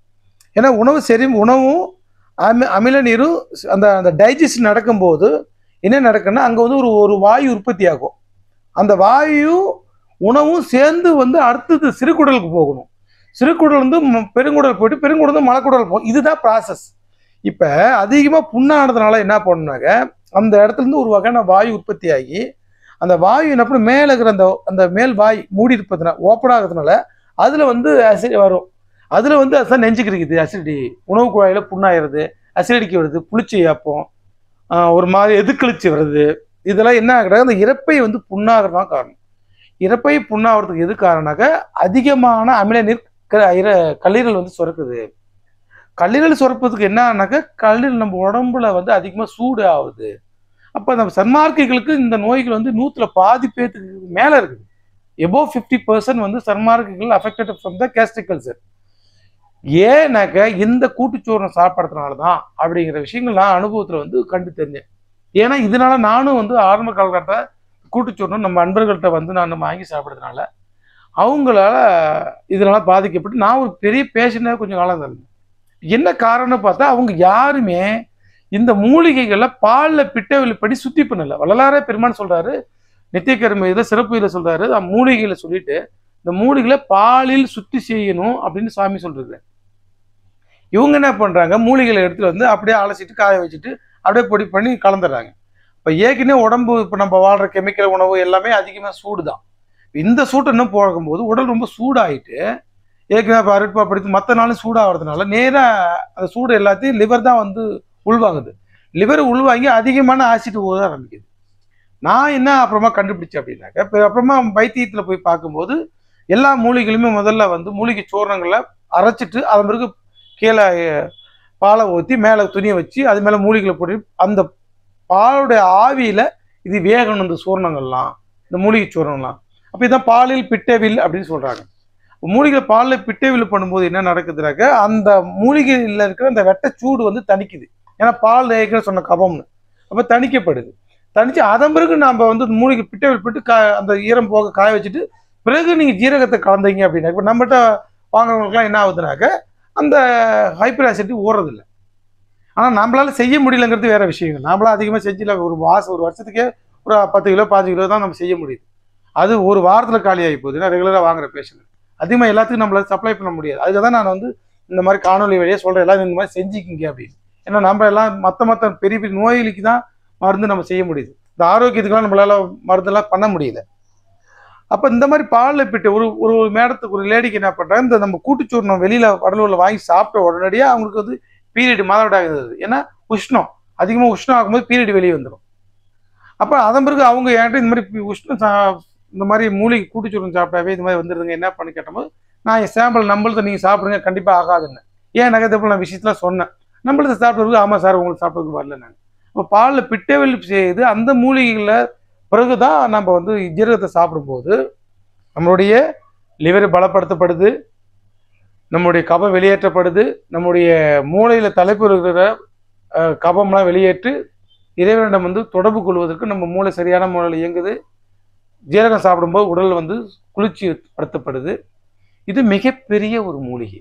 ஏன்னா உணவும் அமில நீரும் அந்த டைஜஸ்ட் நடக்கும்போது என்ன நடக்குன்னா, அங்கே வந்து ஒரு வாயு உற்பத்தி ஆகும். அந்த வாயு உணவும் சேர்ந்து வந்து அடுத்தது சிறுகுடலுக்கு போகணும். சிறுகுடல் வந்து பெருங்குடல் போயிட்டு பெருங்குடல் வந்து மலைக்குடல் போகும். இதுதான் ப்ராசஸ். இப்போ அதிகமாக புண்ணானதுனால என்ன பண்ணணுனாக்க, அந்த இடத்துலேருந்து ஒரு வகையான வாயு உற்பத்தி ஆகி அந்த வாயு என்ன பண்ண மேலே இருக்கிற அந்த மேல் வாய் மூடி இருப்பதுனால ஓப்பன் ஆகிறதுனால அதில் வந்து அசிடி வரும். அதில் வந்து அதுதான் நெஞ்சுக்கு இருக்குது அசிடிட்டி. உணவு குழாயில் புண்ணாகிறது, அசிடிக்கு வருது, புளிச்சி ஏப்பம், ஒரு மாதிரி எதிர்கழிச்சு வருது. இதெல்லாம் என்ன ஆகுறாங்க, அந்த இறப்பை வந்து புண்ணாகிறதான் காரணம். இறப்பை புண்ணாகிறதுக்கு எது காரணம்னாக்க, அதிகமான அமில நீர் கல்லீரல் வந்து சுரக்குது. கல்லீரல் சுரப்பதுக்கு என்ன ஆனாக்க, கல்லீரல் நம்ம உடம்புல வந்து அதிகமாக சூடு ஆகுது. அப்போ நம்ம சன்மார்க்கிகளுக்கு இந்த நோய்கள் வந்து 100ல் பாதி பேத்துக்கு மேலே இருக்குது. எபோவ் 50% வந்து சன்மார்க்கிகள் affected from the gastric ulcer. ஏன்னாக்க இந்த கூட்டுச்சோறு சாப்பிட்றதுனால தான் அப்படிங்கிற விஷயங்கள் நான் அனுபவத்தில் வந்து கண்டு தெரிஞ்சேன். ஏன்னா இதனால நானும் வந்து ஆரம்ப காலகட்டத்தில் கூட்டுச்சோறு நம்ம நண்பர்கள்ட்ட வந்து நான் வாங்கி சாப்பிட்றதுனால அவங்களால இதனால பாதிக்கப்பட்டு நான் ஒரு பெரிய பேஷண்டாக கொஞ்சம் காலம் இருந்தேன். என்ன காரணம்னு பார்த்தா, அவங்க யாருமே இந்த மூலிகைகளை பாலில் பிட்டவில்படி சுத்தி பண்ணல. வள்ளலாரே பெருமான் சொல்றாரு, நித்தியக்கர்ம இதில் சிறப்பு இதில் சொல்றாரு, மூலிகைகளை சொல்லிட்டு இந்த மூலிகளை பாலில் சுத்தி செய்யணும் அப்படின்னு சாமி சொல்றது. இவங்க என்ன பண்றாங்க, மூலிகளை எடுத்துட்டு வந்து அப்படியே அலசிட்டு காய வச்சுட்டு அப்படியே பொடி பண்ணி கலந்துடுறாங்க. இப்போ ஏற்கனவே உடம்பு, இப்போ நம்ம வாழ்ற கெமிக்கல் உணவு எல்லாமே அதிகமாக சூடு தான். இந்த சூட்டை இன்னும் போகும்போது உடல் ரொம்ப சூடாகிட்டு, ஏற்கனவே இப்போ அருட்பா படித்து மற்ற நாளும் சூடாகிறதுனால நேராக அந்த சூடு எல்லாத்தையும் லிவர் தான் வந்து உள்வாங்குது. லிவர் உள்வாங்கி அதிகமான ஆசிட் ஊத ஆரம்பிக்குது. நான் என்ன அப்புறமா கண்டுபிடிச்சேன் அப்படின்னாக்க, இப்போ அப்புறமா வைத்தியத்தில் போய் பார்க்கும்போது எல்லா மூலிகளுமே முதல்ல வந்து மூலிகை சூர்ணங்களை அரைச்சிட்டு அதன் பிறகு கீழே பாலை ஊற்றி மேலே துணியை வச்சு அது மேலே மூலிகளை போட்டு அந்த பாலுடைய ஆவியில் இது வேகணும் இந்த சூர்ணங்கள்லாம், இந்த மூலிகை சூர்ணங்கள்லாம். அப்போ இதான் பாலில் பிட்டவில் அப்படின்னு சொல்கிறாங்க. மூலிகை பாலில் பிட்டவில் பண்ணும்போது என்ன நடக்குதுனாக்க, அந்த மூலிகையில் இருக்கிற அந்த வெட்டச்சூடு வந்து தணிக்குது. ஏன்னா பால் ஏற்கனவே சொன்ன கபம்னு அப்போ தணிக்கப்படுது. தணிச்சு அதன் பிறகு நம்ம வந்து மூலிகை பிட்டவில் போட்டு அந்த ஈரம் போக காய வச்சுட்டு பிறகு நீங்கள் ஜீரகத்தை கலந்தீங்க அப்படின்னா, இப்போ நம்மகிட்ட வாங்குறவங்களுக்குலாம் என்ன ஆகுதுனாக்க அந்த ஹைப்பர் ஆசிட்டி ஓடுறதில்லை. ஆனால் நம்மளால செய்ய முடியலங்கிறது வேற விஷயம். நம்மளால அதிகமாக செஞ்சில ஒரு வருஷத்துக்கே ஒரு 10 கிலோ 5 கிலோ தான் நம்ம செய்ய முடியுது. அது ஒரு வாரத்தில் காலி ஆகி போகுது. ஏன்னா ரெகுலராக வாங்குற பேஷண்ட் அதிகமாக எல்லாத்துக்கும் நம்மளால சப்ளை பண்ண முடியாது. அதுக்கு தான் நான் வந்து இந்த மாதிரி காணொலி வழியாக சொல்கிறேன், எல்லாம் இந்த மாதிரி செஞ்சுக்கிங்க அப்படின்னு. ஏன்னா நம்ம எல்லாம் மற்ற பெரிய பெரிய நோய்களுக்கு தான் மருந்து நம்ம செய்ய முடியுது. இந்த ஆரோக்கியத்துக்குலாம் நம்மளால மருந்தெல்லாம் பண்ண முடியல. அப்போ இந்த மாதிரி பாலில் பிட்டு ஒரு மேடத்துக்கு ஒரு லேடிக்கு என்ன பண்ணுறாங்க, இந்த நம்ம கூட்டுச்சூர்ணம் வெளியில் கடலூரில் வாங்கி சாப்பிட்ட உடனடியாக அவங்களுக்கு வந்து பீரியட் மாதவிடாய் ஆகுது. ஏன்னா உஷ்ணம் அதிகமாக உஷ்ணம் ஆகும்போது பீரியட் வெளியே வந்துடும். அப்போ அதன் பிறகு அவங்க என்கிட்ட இந்த மாதிரி உஷ்ணம் இந்த மாதிரி மூலிகை கூட்டுச்சூர்ணம் சாப்பிட்டாவே இது மாதிரி வந்துடுதுங்க என்ன பண்ணி கேட்டபோது, நான் என் சாம்பிள் நம்மளதை நீங்கள் சாப்பிடுங்க கண்டிப்பாக ஆகாதுன்னு. ஏன் நகரத்தை நான் விஷயத்தில் சொன்னேன். நம்மளதை சாப்பிட்றதுக்கு ஆமாம் சார் உங்களுக்கு சாப்பிட்றதுக்கு வரல. நான் இப்போ பாலில் பிட்டவெளி செய்து அந்த மூலிகைகளை பிறகுதான் நம்ம வந்து ஜீரகத்தை சாப்பிடும்போது நம்மளுடைய லிவர் பலப்படுத்தப்படுது, நம்முடைய கபம் வெளியேற்றப்படுது, நம்முடைய மூளையில் தலைப்பு இருக்கிற கபம்லாம் வெளியேற்று இறைவனிடம் வந்து தொடர்பு கொள்வதற்கு நம்ம மூளை சரியான முறையில் இயங்குது. ஜீரகம் சாப்பிடும்போது உடல் வந்து குளிர்ச்சி படுத்தப்படுது. இது மிகப்பெரிய ஒரு மூலிகை.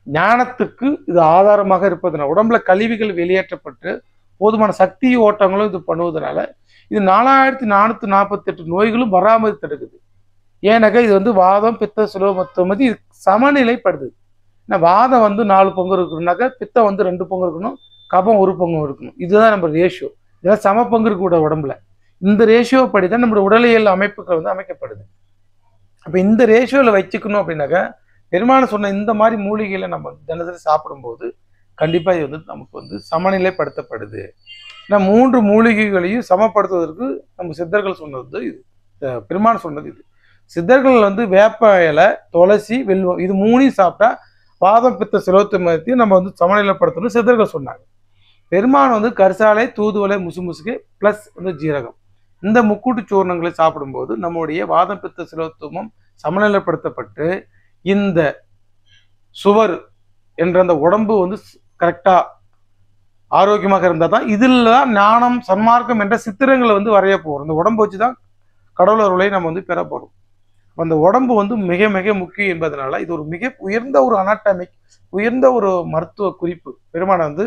ஞானத்துக்கு இது ஆதாரமாக இருப்பதனால உடம்புல கழிவுகள் வெளியேற்றப்பட்டு போதுமான சக்தி ஓட்டங்களும் இது பண்ணுவதனால இது 4448 நோய்களும் வராமல் தடுக்குது. ஏன்னாக்கா இது வந்து வாதம் பித்த சுலோமத்துவமதி இது சமநிலைப்படுது. ஏன்னா வாதம் வந்து 4 பங்கு இருக்கணும்னாக்கா பித்தம் வந்து 2 பங்கு இருக்கணும், கபம் 1 பங்கு இருக்கணும். இதுதான் நம்ம ரேஷியோ. இதெல்லாம் சம பங்கு இருக்கக்கூட உடம்புல. இந்த ரேஷியோ படி தான் நம்மளோட உடலியல் அமைப்புகள் வந்து அமைக்கப்படுது. அப்போ இந்த ரேஷியோவில் வச்சுக்கணும் அப்படின்னாக்கா பெருமாள் சொன்ன இந்த மாதிரி மூலிகைகளை நம்ம தினசரி சாப்பிடும்போது கண்டிப்பாக இது வந்து நமக்கு வந்து சமநிலைப்படுத்தப்படுது. ஏன்னா 3 மூலிகைகளையும் சமப்படுத்துவதற்கு நம்ம சித்தர்கள் சொன்னது இது, பெருமாள் சொன்னது இது. சித்தர்கள் வந்து வேப்ப இலை, துளசி, வெல்வம் இது 3ஐயும் சாப்பிட்டா வாதம் பித்த சிரோத்தமத்தையும் நம்ம வந்து சமநிலைப்படுத்தணும் சித்தர்கள் சொன்னாங்க. பெருமான் வந்து கரிசாலை, தூதுவளை, முசுமுசுக்கு ப்ளஸ் வந்து ஜீரகம் இந்த முக்கூட்டு சூர்ணங்களை சாப்பிடும்போது நம்முடைய வாதம் பித்த சிரோத்தமும் சமநிலைப்படுத்தப்பட்டு இந்த சுவர் என்ற அந்த உடம்பு வந்து கரெக்டாக ஆரோக்கியமாக இருந்தால் தான் இதில் தான் ஞானம் சன்மார்க்கம் என்ற சித்திரங்களை வந்து வரைய போகிறோம். இந்த உடம்பு வச்சு தான் கடவுள் அருளை நம்ம வந்து பெற போகிறோம். அந்த உடம்பு வந்து மிக மிக முக்கியம் என்பதனால இது ஒரு மிக உயர்ந்த ஒரு அனாட்டமிக் உயர்ந்த ஒரு மருத்துவ குறிப்பு. பெருமானை வந்து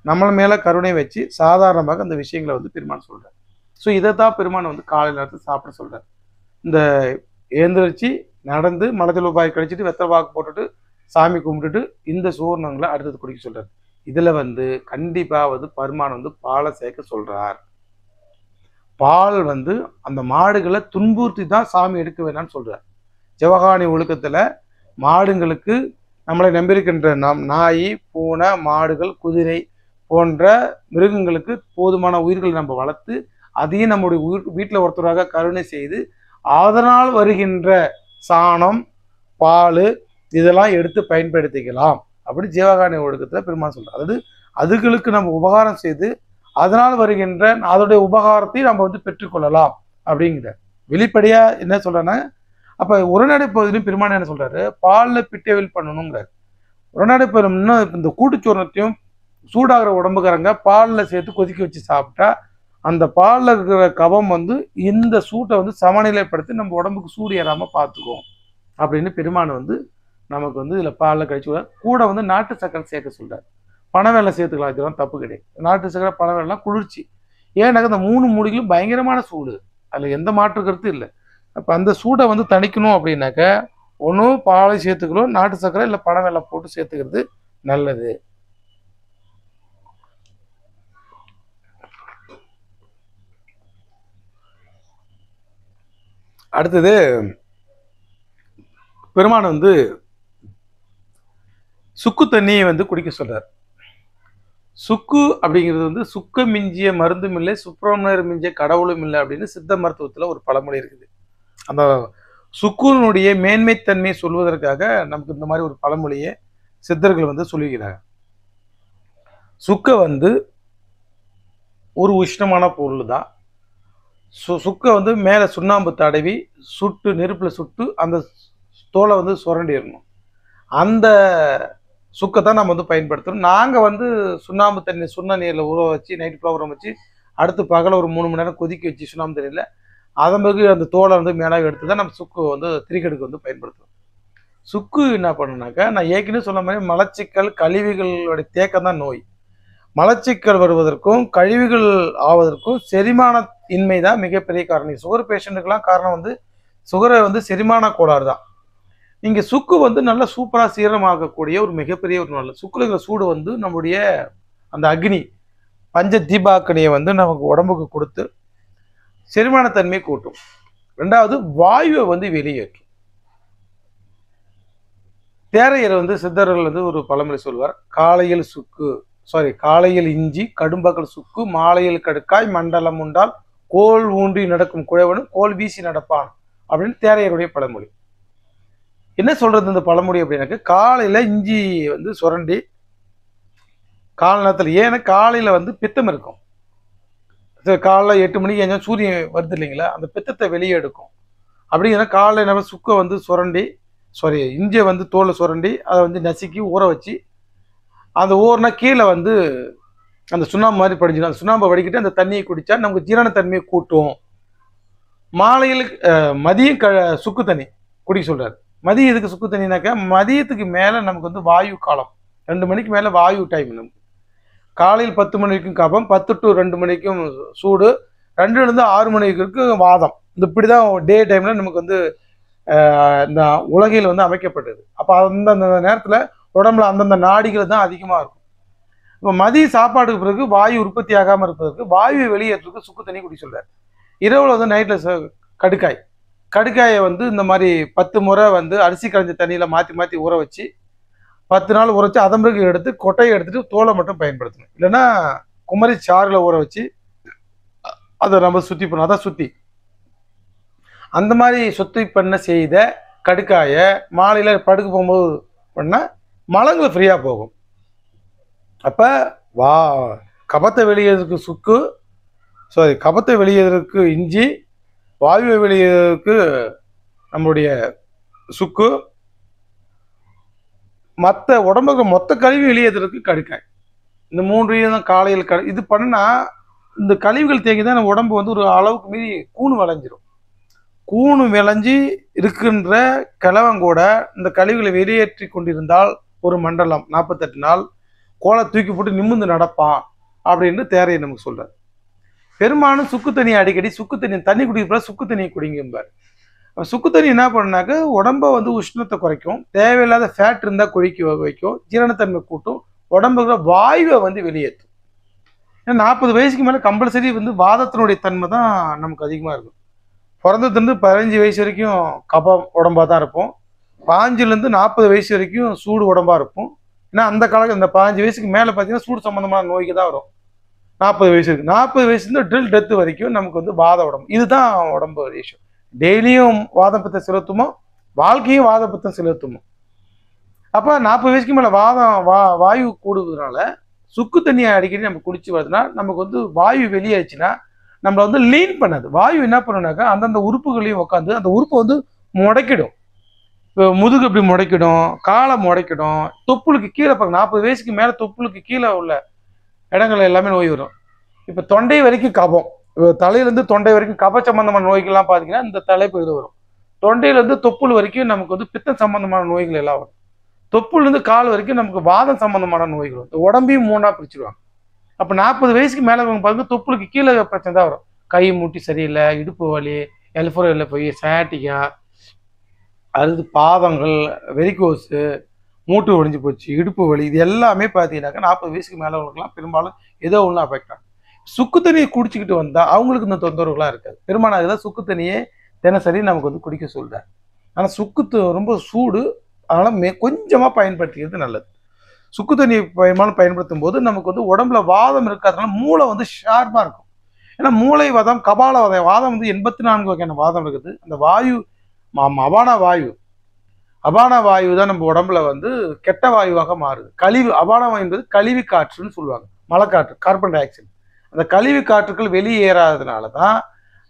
நம்மள மேலே கருணை வச்சு சாதாரணமாக அந்த விஷயங்களை வந்து பெருமான் சொல்கிறார். ஸோ இதை தான் பெருமானை வந்து காலை நேரத்தில் சாப்பிட சொல்கிறார். இந்த எழுந்திரிச்சு நடந்து மலத்தில் உபாய் கழிச்சிட்டு வெத்தலை பாக்கு போட்டுட்டு சாமி கும்பிட்டுட்டு இந்த சூர்ணங்களை அடுத்தது குடிக்க சொல்கிறார். இதில் வந்து கண்டிப்பாக வந்து பெருமான் வந்து பாலை சேர்க்க சொல்கிறார். பால் வந்து அந்த மாடுகளை துன்புறுத்தி தான் சாமி எடுக்க வேணாம்னு சொல்கிறார். சிவகாணி ஒழுக்கத்தில் மாடுங்களுக்கு நம்மளை நம்பியிருக்கின்ற நாய், பூனை, மாடுகள், குதிரை போன்ற மிருகங்களுக்கு போதுமான உயிர்களை நம்ம வளர்த்து அதையும் நம்முடைய வீட்டில் ஒருத்தராக கருணை செய்து அதனால் வருகின்ற சாணம், பால் இதெல்லாம் எடுத்து பயன்படுத்திக்கலாம் அப்படி ஜீவகாணி ஒழுக்கத்தில் பெருமாள் சொல்கிறார். அதாவது அதுகளுக்கு நம்ம உபகாரம் செய்து அதனால் வருகின்ற அதோடைய உபகாரத்தை நம்ம வந்து பெற்றுக்கொள்ளலாம் அப்படிங்கிற வெளிப்படையாக என்ன சொல்கிறேன்னா, அப்போ உரைநடை பகுதியிலும் பெருமாள் என்ன சொல்கிறாரு, பாலில் பிட்டவில் பண்ணணுங்கிறார். உரைநடை பகுதினா இந்த கூட்டுச்சூர்ணத்தையும் சூடாகிற உடம்புக்காரங்க பாலில் சேர்த்து கொதிக்க வச்சு சாப்பிட்டா அந்த பாலில் இருக்கிற கபம் வந்து இந்த சூட்டை வந்து சமநிலைப்படுத்தி நம்ம உடம்புக்கு சூடு ஏறாமல் பார்த்துக்குவோம் அப்படின்னு பெருமான் வந்து நமக்கு வந்து இதில் பாலில் கழிச்சு கூட வந்து நாட்டு சக்கரை சேர்க்க சொல்கிறார். பனவெல்லை சேர்த்துக்கலாம், இதெல்லாம் தப்பு கிடையாது. நாட்டு சக்கரை பனவெல்லாம் குளிர்ச்சி. ஏன்னாக்க இந்த 3 மூலிகளும் பயங்கரமான சூடு, அதில் எந்த மாற்று கருத்து இல்லை. அப்போ அந்த சூடை வந்து தணிக்கணும் அப்படின்னாக்க ஒன்று பாலை சேர்த்துக்கிறோம், நாட்டு சக்கரை இல்லை பனவெல்லை போட்டு சேர்த்துக்கிறது நல்லது. அடுத்தது பெருமான் வந்து சுக்கு தண்ணியை வந்து குடிக்க சொல்றார். சுக்கு அப்படிங்கிறது வந்து சுக்க மிஞ்சிய மருந்தும் இல்லை, சுப்பிரமணியர் மிஞ்சிய கடவுளும் இல்லை அப்படின்னு சித்த மருத்துவத்தில் ஒரு பழமொழி இருக்குது. அந்த சுக்குனுடைய மேன்மைத்தன்மையை சொல்வதற்காக நமக்கு இந்த மாதிரி ஒரு பழமொழியை சித்தர்கள் வந்து சொல்லுகிறாங்க. சுக்கை வந்து ஒரு உஷ்ணமான பொருள் தான். சுக்கை வந்து மேலே சுண்ணாம்பு தடவி சுட்டு நெருப்பில் சுட்டு அந்த தோலை வந்து சுரண்டிடணும். அந்த சுக்கை தான் நம்ம வந்து பயன்படுத்தணும். நாங்கள் வந்து சுண்ணாம்பு தண்ணி சுண்ண நீரில் ஊற வச்சு நைட்டு ஃபுல்லாக ஊற வச்சு அடுத்து பகல ஒரு 3 மணி நேரம் கொதிக்க வச்சு சுண்ணாம்பு தண்ணியில் அதன் பிறகு அந்த தோலை வந்து மேலே எடுத்து தான் நம்ம சுக்கு வந்து திரிக்கடுக்கு வந்து பயன்படுத்துவோம். சுக்கு என்ன பண்ணுனாக்கா நான் ஏற்கனவே சொன்ன மாதிரி மலச்சிக்கல் கழிவுகளுடைய தேக்கம் தான் நோய். மலச்சிக்கல் வருவதற்கும் கழிவுகள் ஆவதற்கும் செரிமான இன்மை தான் மிகப்பெரிய காரணம். சுகர் பேஷண்ட்டுக்கெல்லாம் காரணம் வந்து சுகரை வந்து செரிமான கோளாறு தான். இங்கே சுக்கு வந்து நல்லா சூப்பராக சீரணமாகக்கூடிய ஒரு மிகப்பெரிய ஒரு நல்ல சுக்குல இருக்கிற சூடு வந்து நம்முடைய அந்த அக்னி பஞ்ச தீபாக்கனியை வந்து நமக்கு உடம்புக்கு கொடுத்து செரிமானத்தன்மையை கூட்டும். ரெண்டாவது வாயுவை வந்து வெளியேற்றும். தேரையர் வந்து சித்தர்கள் வந்து ஒரு பழமொழி சொல்வார், காலையில் சுக்கு காலையில் இஞ்சி கடும்பகல் சுக்கு மாலையில் கடுக்காய் மண்டலம் உண்டால் கோல் ஊன்றி நடக்கும் குழவனும் கோல் வீசி நடப்பான் அப்படின்னு தேரையருடைய பழமொழி. என்ன சொல்றது இந்த பழமொழி அப்படின்னாக்க, காலையில இஞ்சி வந்து சுரண்டி கால நேரத்தில், ஏன்னா காலையில வந்து பித்தம் இருக்கும். காலைல 8 மணிக்கு எங்கேயும் சூரியன் வருது இல்லைங்களா, அந்த பித்தத்தை வெளியே எடுக்கும். அப்படிங்கிற காலையில் நம்ம சுக்கை வந்து சுரண்டி இஞ்சியை வந்து தோலை சுரண்டி அதை வந்து நசுக்கி ஊற வச்சு, அந்த ஊறினா கீழே வந்து அந்த சுண்ணாம்பு மாதிரி படிஞ்சிடும். அந்த சுண்ணாம்பை வடிக்கிட்டு அந்த தண்ணியை குடித்தா நமக்கு ஜீரணத்தன்மையை கூட்டும். மாலையில் மதியம் சுக்கு தண்ணி குடிக்க சொல்கிறார். மதியம் எதுக்கு சுக்கு தண்ணினாக்கா, மதியத்துக்கு மேலே நமக்கு வந்து வாயு காலம், 2 மணிக்கு மேலே வாயு டைம். நமக்கு காலையில் 10 மணி வரைக்கும் கபம், 10 to 2 மணிக்கும் சூடு, 2லேருந்து 6 மணி வரைக்கும் வாதம். இந்த இப்படி தான் டே டைமில் நமக்கு வந்து இந்த உலகையில் வந்து அமைக்கப்பட்டது. அப்போ அந்தந்த நேரத்தில் உடம்புல அந்தந்த நாடிகள் தான் அதிகமாக இருக்கும். இப்போ மதிய சாப்பாடுக்கு பிறகு வாயு உற்பத்தி ஆகாமல் இருப்பதற்கு வாயுவை வெளியேற்றுறதுக்கு சுக்கு தண்ணி குடி சொல்கிறார். இரவில் வந்து நைட்டில் கடுக்காயை வந்து இந்த மாதிரி 10 முறை வந்து அரிசி களைஞ்ச தண்ணியில் மாற்றி ஊற வச்சு 10 நாள் ஊற வச்சு அதன் பிறகு எடுத்து கொட்டையை எடுத்துட்டு தோலை மட்டும் பயன்படுத்தணும். இல்லைன்னா குமரி சாறில் ஊற வச்சு அதை நம்ம சுத்தி பண்ணணும். அதான் சுத்தி. அந்த மாதிரி சுத்தி பண்ண செய்த கடுக்காயை மாலையில் படுக்க போகும்போது பண்ணால் மலங்கள் ஃப்ரீயாக போகும். அப்போ கபத்தை வெளியேறதுக்கு சுக்கு, கபத்தை வெளியேறதுக்கு இஞ்சி, வாயுவை வெளியேறதுக்கு நம்மளுடைய சுக்கு, மற்ற உடம்புக்கு மொத்த கழிவு வெளியேறதுக்கு கடுக்காய். இந்த 3 தான் காலையில் இது பண்ணால் இந்த கழிவுகள் தேங்கி தான் உடம்பு வந்து ஒரு அளவுக்கு மீறி கூணு விளைஞ்சிரும். கூணு விளைஞ்சி இருக்கின்ற கிழவங்கூட இந்த கழிவுகளை வெளியேற்றி கொண்டிருந்தால் ஒரு மண்டலம் 48 நாள் கோலை தூக்கி போட்டு நிமிர்ந்து நடப்பான் அப்படின்னு தேரையை நமக்கு சொல்றார். பெரும்பாலும் சுக்கு தண்ணியை அடிக்கடி தண்ணி குடிக்கிறப்ப சுக்கு தண்ணியை குடிங்கம்பார். சுக்கு தண்ணி என்ன பண்ணாக்க உடம்பை வந்து உஷ்ணத்தை குறைக்கும், தேவையில்லாத ஃபேட் இருந்தால் கொழிக்க வைக்கும், ஜீரணத்தன்மை கூட்டும், உடம்புல வாயுவை வந்து வெளியேற்றும். ஏன்னா 40 வயசுக்கு மேலே கம்பல்சரி வந்து வாதத்தினுடைய தன்மை தான் நமக்கு அதிகமாக இருக்கும். பிறந்ததுலேருந்து 15 வயசு வரைக்கும் கபம் உடம்பாக தான் இருப்போம். 5லேருந்து 40 வயசு வரைக்கும் சூடு உடம்பாக இருக்கும். ஏன்னா அந்த காலத்தில் இந்த 15 வயசுக்கு மேலே பார்த்தீங்கன்னா சூடு சம்மந்தமான நோய்க்கு தான் வரும். 40 வயசு இருக்கு. 40 வயசுலேருந்து ட்ரில் டெத்து வரைக்கும் நமக்கு வந்து வாத உடம்பு. இதுதான் உடம்பு ரேஷியோ. டெய்லியும் வாத பித்தம் செலுத்துமோ, வாழ்க்கையும் வாத பித்தம் செலுத்துமோ. அப்போ 40 வயசுக்கு மேலே வாயு கூடுவதனால சுக்கு தண்ணியை அடிக்கடி நம்ம குடிச்சு வருதுன்னா நமக்கு வந்து வாயு வெளியாச்சுன்னா நம்மளை வந்து லீன் பண்ணாது. வாயு என்ன பண்ணுனாக்கா அந்தந்த உறுப்புகளையும் உட்காந்து அந்த உறுப்பை வந்து முடைக்கிடும். இப்போ முதுகு இப்படி முடைக்கிடும், காலை முடைக்கிடும், தொப்புளுக்கு கீழே 40 வயசுக்கு மேலே தொப்புளுக்கு கீழே உள்ள இடங்கள் எல்லாமே நோய் வரும். இப்போ தொண்டை வரைக்கும் கபம், தலையிலேருந்து தொண்டை வரைக்கும் கப சம்பந்தமான நோய்கள்லாம் பார்த்தீங்கன்னா இந்த தலைப்பகுதி வரும். தொண்டையிலேருந்து தொப்புள் வரைக்கும் நமக்கு வந்து பித்த சம்பந்தமான நோய்கள் எல்லாம் வரும். தொப்புலேருந்து கால் வரைக்கும் நமக்கு வாதம் சம்பந்தமான நோய்கள் வரும். உடம்பையும் 3ஆக பிரிச்சுடுவாங்க. அப்போ 40 வயசுக்கு மேலே பாருங்க தொப்புளுக்கு கீழே பிரச்சனை தான் வரும். கை மூட்டி சரியில்லை, இடுப்பு வலி, எல்ஃபோரில் போய் சயாட்டிக்கா, அடுத்து பாதங்கள், வெரிகோஸு, மூட்டு ஒடிஞ்சு போச்சு, இடுப்பு வலி, இது எல்லாமே பார்த்தீங்கன்னாக்கா 40 வயசுக்கு மேலே அவங்களுக்குலாம் பெரும்பாலும் ஏதோ ஒன்று அஃபெக்ட் ஆகும். சுக்கு தண்ணியை குடிச்சிக்கிட்டு வந்தால் அவங்களுக்கு இந்த தொந்தரவுகளாம் இருக்காது. பெரும்பாலும் அதுதான் சுக்கு தண்ணியே தினசரி நமக்கு வந்து குடிக்க சொல்கிறார். ஆனால் சுக்கு ரொம்ப சூடு, அதனால் கொஞ்சமாக பயன்படுத்திக்கிறது நல்லது. சுக்கு தண்ணி பயன்படுத்தும் போது நமக்கு வந்து உடம்புல வாதம் இருக்காதனால மூளை வந்து ஷார்ப்பாக இருக்கும். ஏன்னா மூளை வாதம், கபால வாதம் வந்து 84 வகையான வாதம் இருக்குது. அந்த வாயு அபான வாயு தான் நம்ம உடம்புல வந்து கெட்ட வாயுவாக மாறுது. கழிவு அபான வாயு என்பது கழிவு காற்றுன்னு சொல்லுவாங்க, மழைக்காற்று, கார்பன் டை ஆக்சைடு. அந்த கழிவு காற்றுக்கள் வெளியேறாததுனால தான்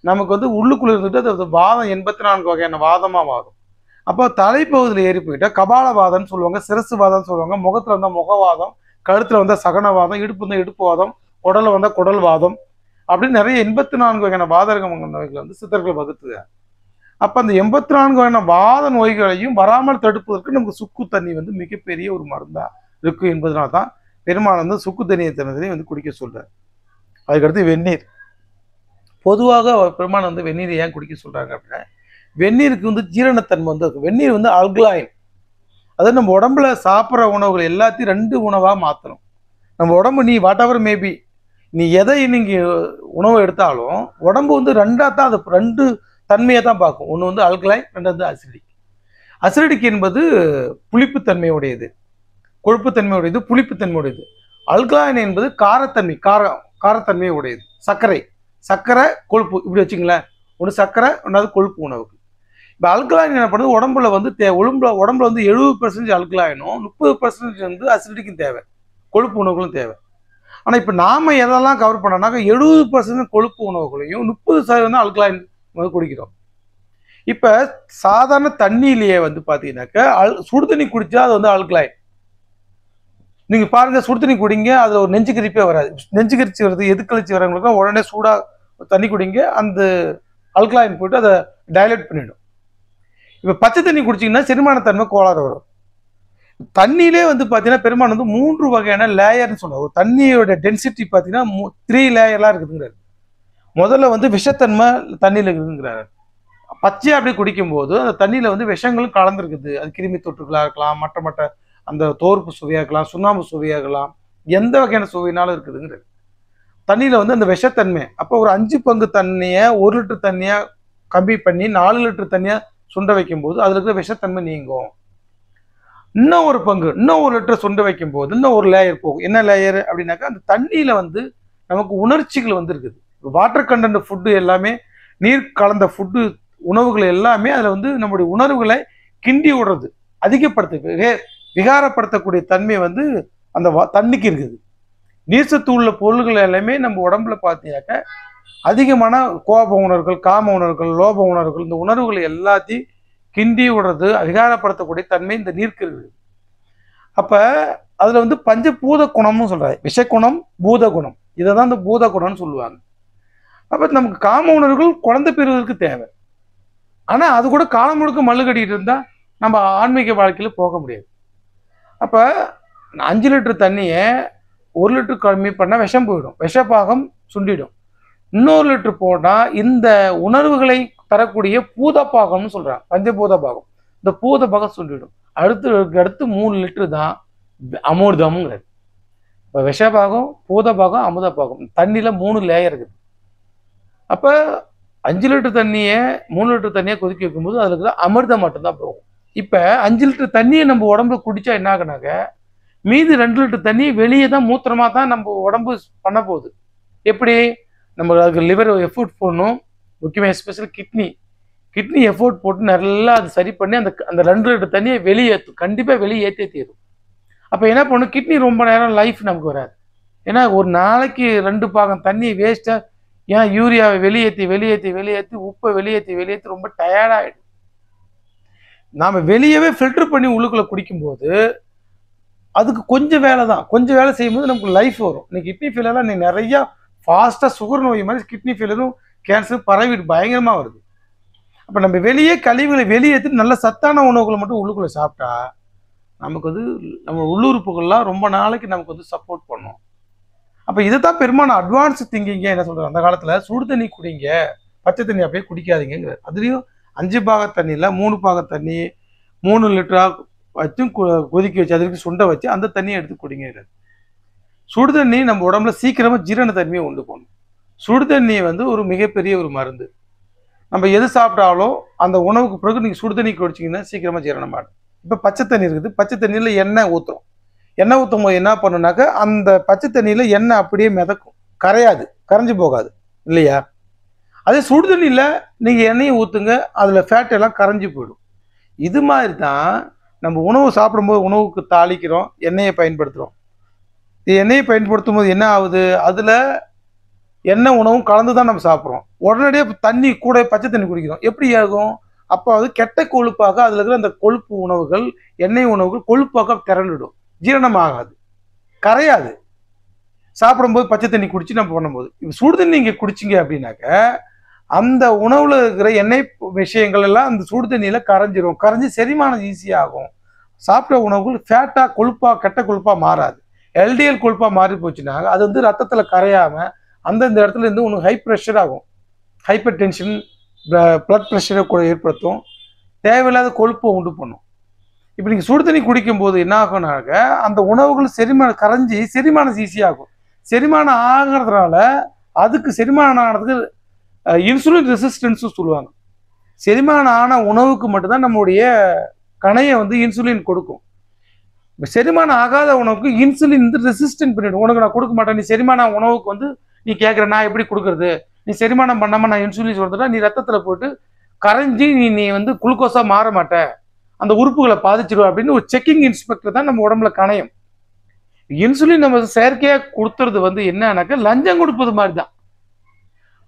நமக்கு வந்து உள்ளுக்குள்ள இருந்துட்டு அது வாதம் 84 வகையான வாதமாக மாறும். அப்போ தலைப்பகுதியில் ஏறி போயிட்டா கபாலவாதம்னு சொல்லுவாங்க, சிரசு வாதம்னு சொல்லுவாங்க, முகத்தில் வந்தால் முகவாதம், கழுத்தில் வந்தால் சகனவாதம், இடுப்பு வந்தால் இடுப்பு வாதம், குடலில் வந்தால் குடல் வாதம், அப்படின்னு நிறைய 84 வகையான வாத நோய்களை வந்து சித்தர்கள் வகுத்துங்க. அப்போ அந்த 84 வகையான வாத நோய்களையும் வராமல் தடுப்பதற்கு நமக்கு சுக்கு தண்ணி வந்து மிகப்பெரிய ஒரு மருந்தாக இருக்கும் என்பதனால தான் பெருமாள் வந்து சுக்கு தண்ணீர் வந்து குடிக்க சொல்றார். அதுக்கடுத்து வெந்நீர். பொதுவாக பெருமாள் வந்து வெந்நீர் ஏன் குடிக்க சொல்றாங்க அப்படின்னா, வெந்நீருக்கு வந்து ஜீரணத்தன்மை வந்து இருக்கும். வெந்நீர் வந்து அல்கலைன். அதாவது நம்ம உடம்புல சாப்பிட்ற உணவுகள் எல்லாத்தையும் 2 உணவாக மாற்றணும். நம்ம உடம்பு நீ வாட் எவர் மேபி நீ எதை நீங்கள் உணவு எடுத்தாலும் உடம்பு வந்து 2ஆக தான் அது 2 தன்மையை தான் பார்க்கும். ஒன்று வந்து அல்கலைன், 2 வந்து அசிடிக். அசிடிக் என்பது புளிப்புத்தன்மையுடையது, கொழுப்புத்தன்மையுடையது, புளிப்புத்தன்மையுடையது. அல்கலைன் என்பது காரத்தன்மை உடையது. சர்க்கரை கொழுப்பு இப்படி வச்சுங்களேன். ஒன்று சர்க்கரை, ஒன்றாவது கொழுப்பு உணவுக்கு. இப்போ அல்கலைன் என்ன பண்ணுது, உடம்புல வந்து உடம்புல வந்து 70% அல்கலைனும் 30% வந்து அசிடிக்கும் தேவை, கொழுப்பு உணவுகளும் தேவை. ஆனால் இப்போ நாம் எதெல்லாம் கவர் பண்ணோம்னாக்கா 70% கொழுப்பு உணவுகளையும் 30% அல்கலைன் வந்து குடிக்கிறோம். இப்போ சாதாரண தண்ணியிலேயே வந்து பார்த்தீங்கன்னாக்கா சுடு தண்ணி குடிச்சா அது வந்து அல்கலைன். நீங்கள் பாருங்கள், சுடு தண்ணி குடிங்க, அதில் ஒரு நெஞ்சு கரிப்பே வராது. நெஞ்சு கரிச்சி வருது, எதுக்கழிச்சி வரவங்களுக்கு உடனே சூடாக தண்ணி குடிங்க, அந்த அல்கலைன் போய்ட்டு அதை டைலட் பண்ணிவிடும். இப்போ பச்சை தண்ணி குடிச்சிங்கன்னா செரிமானத்தன்மை கோளாறு வரும். தண்ணியிலே வந்து பார்த்தீங்கன்னா பெருமாள் வந்து 3 வகையான லேயர்னு சொல்லுவாங்க. ஒரு தண்ணியோட டென்சிட்டி பார்த்தீங்கன்னா 3 லேயர்லாம் இருக்குதுங்கிறாரு. முதல்ல வந்து விஷத்தன்மை தண்ணியில் இருக்குதுங்கிறாரு. பச்சையாக அப்படி குடிக்கும்போது அந்த தண்ணியில் வந்து விஷங்களும் கலந்துருக்குது. அது கிருமி தொற்றுகளாக இருக்கலாம், மற்ற அந்த தோற்பு சுவையாக இருக்கலாம், சுண்ணாம்பு சுவையாக இருக்கலாம், எந்த வகையான சுவையினாலும் இருக்குதுங்கிறது. தண்ணியில் வந்து அந்த விஷத்தன்மை அப்போ ஒரு 5 பங்கு தண்ணியை 1 லிட்டர் தண்ணியாக கம்மி பண்ணி 4 லிட்டர் தண்ணியாக சுண்ட வைக்கும்போது அதில் இருக்கிற விஷத்தன்மை நீங்கும். இன்னும் 1 பங்கு, இன்னும் 1 லிட்டர் சுண்ட வைக்கும்போது இன்னும் ஒரு லேயர் போகும். என்ன லேயர் அப்படின்னாக்கா, அந்த தண்ணியில் வந்து நமக்கு உணர்ச்சிகள் வந்து இருக்குது. வாட்டர் கண்டென்ட் ஃபுட்டு எல்லாமே, நீர் கலந்த ஃபுட்டு உணவுகள் எல்லாமே அதில் வந்து நம்முடைய உணர்வுகளை கிண்டி விடுறது, அதிகப்படுத்து, விகாரப்படுத்தக்கூடிய தன்மை வந்து அந்த தண்ணிக்கு இருக்குது. நீர்சத்து உள்ள பொருள்கள் எல்லாமே நம்ம உடம்புல பார்த்தீங்கன்னாக்க அதிகமான கோப உணர்வுகள், காம உணர்வுகள், லோப உணர்வுகள், இந்த உணர்வுகள் எல்லாத்தையும் கிண்டி விடுறது, அதிகாரப்படுத்தக்கூடிய தன்மை இந்த நீருக்கு இருக்குது. அப்போ அதில் வந்து பஞ்சபூத குணம்னு சொல்கிறாரு. விஷக்குணம், பூத குணம், இதை தான் இந்த பூத குணம்னு சொல்லுவாங்க. அப்போ நமக்கு காம உணர்வுகள் குழந்தை பெறுவதற்கு தேவை. ஆனால் அது கூட காலம் முழுக்க மல்லு கட்டிகிட்டு இருந்தால் நம்ம ஆன்மீக வாழ்க்கையில் போக முடியாது. அப்போ 5 லிட்டர் தண்ணியை 1 லிட்டர் கம்மி பண்ணால் விஷம் போயிடும், விஷப்பாகம் சுண்டிடும். இன்னொரு லிட்டர் போனால் இந்த உணர்வுகளை தரக்கூடிய பூதப்பாகம்னு சொல்கிறாங்க, பஞ்சபூத பாகம். இந்த பூத பாகம் சுண்டிடும். அடுத்து 3 லிட்டரு தான் அமிர்தம்ங்கிறது. இப்போ விஷபாகம், பூதபாகம், அமுதப்பாகம், தண்ணியில் 3 லேயர் இருக்குது. அப்போ 5 லிட்டர் தண்ணியை 3 லிட்டர் தண்ணியை கொதிக்க வைக்கும்போது அதில் இருக்கிற அமிர்தம் மட்டும்தான் போகும். இப்போ 5 லிட்டர் தண்ணியை நம்ம உடம்புல குடித்தா என்ன ஆகுனாக்க, மீதி 2 லிட்டர் தண்ணி வெளியே தான் மூத்திரமாக தான் நம்ம உடம்பு பண்ண போகுது. எப்படி நம்ம அதுக்கு லிவர் எஃபோர்ட் போடணும், முக்கியமாக எஸ்பெஷல் கிட்னி எஃபோர்ட் போட்டு நல்லா அது சரி பண்ணி அந்த 2 லிட்டர் தண்ணியை வெளியேற்றும், கண்டிப்பாக வெளியேற்றே தீரும். அப்போ என்ன பண்ணும், கிட்னி ரொம்ப நேரம் லைஃப் நமக்கு வராது. ஏன்னா ஒரு நாளைக்கு 2 பாகம் தண்ணி வேஸ்ட்டாக, ஏன் யூரியாவை வெளியேற்றி உப்பை வெளியேற்றி ரொம்ப டயர்டாகிடும். நாம் வெளியவே ஃபில்டர் பண்ணி உள்ளுக்குள்ளே குடிக்கும்போது அதுக்கு கொஞ்சம் வேலை தான், கொஞ்சம் வேலை செய்யும்போது நமக்கு லைஃப் வரும். இன்னைக்கு கிட்னி ஃபெயிலெலாம் நீ நிறையா ஃபாஸ்ட்டாக சுகர் நோய் மாதிரி கிட்னி ஃபெயிலரும் கேன்சரும் பரவிட்டு பயங்கரமாக வருது. அப்போ நம்ம வெளியே கழிவுகளை வெளியேற்றி நல்ல சத்தான உணவுகளை மட்டும் உள்ளுக்குள்ளே சாப்பிட்டா நமக்கு வந்து நம்ம உள்ளுறுப்புகள்லாம் ரொம்ப நாளைக்கு நமக்கு வந்து சப்போர்ட் பண்ணும். அப்போ இதை தான் பெரும்பாலும் அட்வான்ஸ் திங்கிங்க என்ன சொல்கிறாங்க, அந்த காலத்தில் சுடு தண்ணி குடிங்க, பச்சை தண்ணி அப்படியே குடிக்காதீங்கிறது. அதுலேயும் 5 பாக தண்ணியில் 3 பாக தண்ணி 3 லிட்டராக வச்சும் கொதிக்க வச்சு அதுக்கு சுண்டை வச்சு அந்த தண்ணியை எடுத்து குடிங்கிறது. சுடு தண்ணி நம்ம உடம்புல சீக்கிரமாக ஜீரண தன்மையை உண்டு பண்ணும். சுடு தண்ணி வந்து ஒரு மிகப்பெரிய ஒரு மருந்து. நம்ம எது சாப்பிட்டாலும் அந்த உணவுக்கு பிறகு நீங்கள் சுடு தண்ணி குடிச்சிங்கன்னா சீக்கிரமாக ஜீரணம் ஆகும். இப்போ பச்சை தண்ணி இருக்குது, பச்சை தண்ணியில் எண்ணெய் ஊற்றுறோம். எண்ணெய் ஊற்றும் போது என்ன பண்ணுனாக்கா, அந்த பச்சை தண்ணியில் எண்ணெய் அப்படியே மிதக்கும், கரைஞ்சு போகாது இல்லையா? அதே சுடு தண்ணியில் நீங்கள் எண்ணெயை ஊற்றுங்க, அதில் ஃபேட் எல்லாம் கரைஞ்சி போயிடும். இது மாதிரி தான் நம்ம உணவு சாப்பிடும்போது உணவுக்கு தாளிக்கிறோம், எண்ணெயை பயன்படுத்துகிறோம். எண்ணெயை பயன்படுத்தும் போது என்ன ஆகுது, அதில் எண்ணெய் உணவும் கலந்து தான் நம்ம சாப்பிட்றோம். உடனடியாக தண்ணி கூட பச்சை தண்ணி குடிக்கிறோம், எப்படி ஆகும்? அப்போ அது கெட்ட கொழுப்பாக அதில் இருக்கிற அந்த கொழுப்பு உணவுகள், எண்ணெய் உணவுகள் கொழுப்பாக திரண்டுடும், ஜீரணம் ஆகாது, கரையாது. சாப்பிடும்போது பச்சை தண்ணி குடிச்சு நம்ம பண்ணும்போது, இப்போ சுடு தண்ணி இங்கே குடிச்சிங்க அப்படின்னாக்க அந்த உணவில் இருக்கிற எண்ணெய் விஷயங்கள் எல்லாம் அந்த சுடு தண்ணியில் கரைஞ்சி செரிமானம் ஈஸியாகும். சாப்பிட்ட உணவுகள் ஃபேட்டாக கொழுப்பாக கெட்ட கொழுப்பாக மாறாது. எல்டிஎல் கொழுப்பாக மாறி போச்சுன்னா அது வந்து ரத்தத்தில் கரையாமல் அந்தந்த இடத்துல இருந்து உனக்கு ஹை ப்ரெஷர் ஆகும். ஹைப்பர் டென்ஷன், பிளட் ப்ரெஷரை கூட ஏற்படுத்தும், தேவையில்லாத கொழுப்பை உண்டு பண்ணும். இப்போ நீங்கள் சுடு தண்ணி குடிக்கும்போது என்ன ஆகும்னாக்க அந்த உணவுகள் செரிமானம் கரைஞ்சி செரிமானம் ஈஸியாகும். செரிமானம் ஆகிறதுனால அதுக்கு செரிமானம் ஆனதுக்கு இன்சுலின் ரெசிஸ்டன்ஸும் சொல்லுவாங்க. செரிமானம் ஆன உணவுக்கு மட்டும்தான் நம்முடைய கணையை வந்து இன்சுலின் கொடுக்கும். இப்போ செரிமானம் ஆகாத உணவுக்கு இன்சுலின் வந்து ரெசிஸ்டன்ட் பண்ணிவிடும். உனக்கு நான் கொடுக்க மாட்டேன், நீ செரிமானம் உணவுக்கு வந்து நீ கேட்குற, நான் எப்படி கொடுக்குறது, நீ செரிமானம் பண்ணாமல் நான் இன்சுலின் சொல்றேன்னா நீ ரத்தத்தில் போட்டு கரைஞ்சி நீ வந்து குளுக்கோஸாக மாற மாட்ட, அந்த உறுப்புகளை பாதிச்சிடுவா அப்படின்னு ஒரு செக்கிங் இன்ஸ்பெக்டர் தான் நம்ம உடம்புல கணையும். இன்சுலின் நம்ம செயற்கையாக கொடுத்துறது வந்து என்னன்னாக்கா லஞ்சம் கொடுப்பது மாதிரி தான்.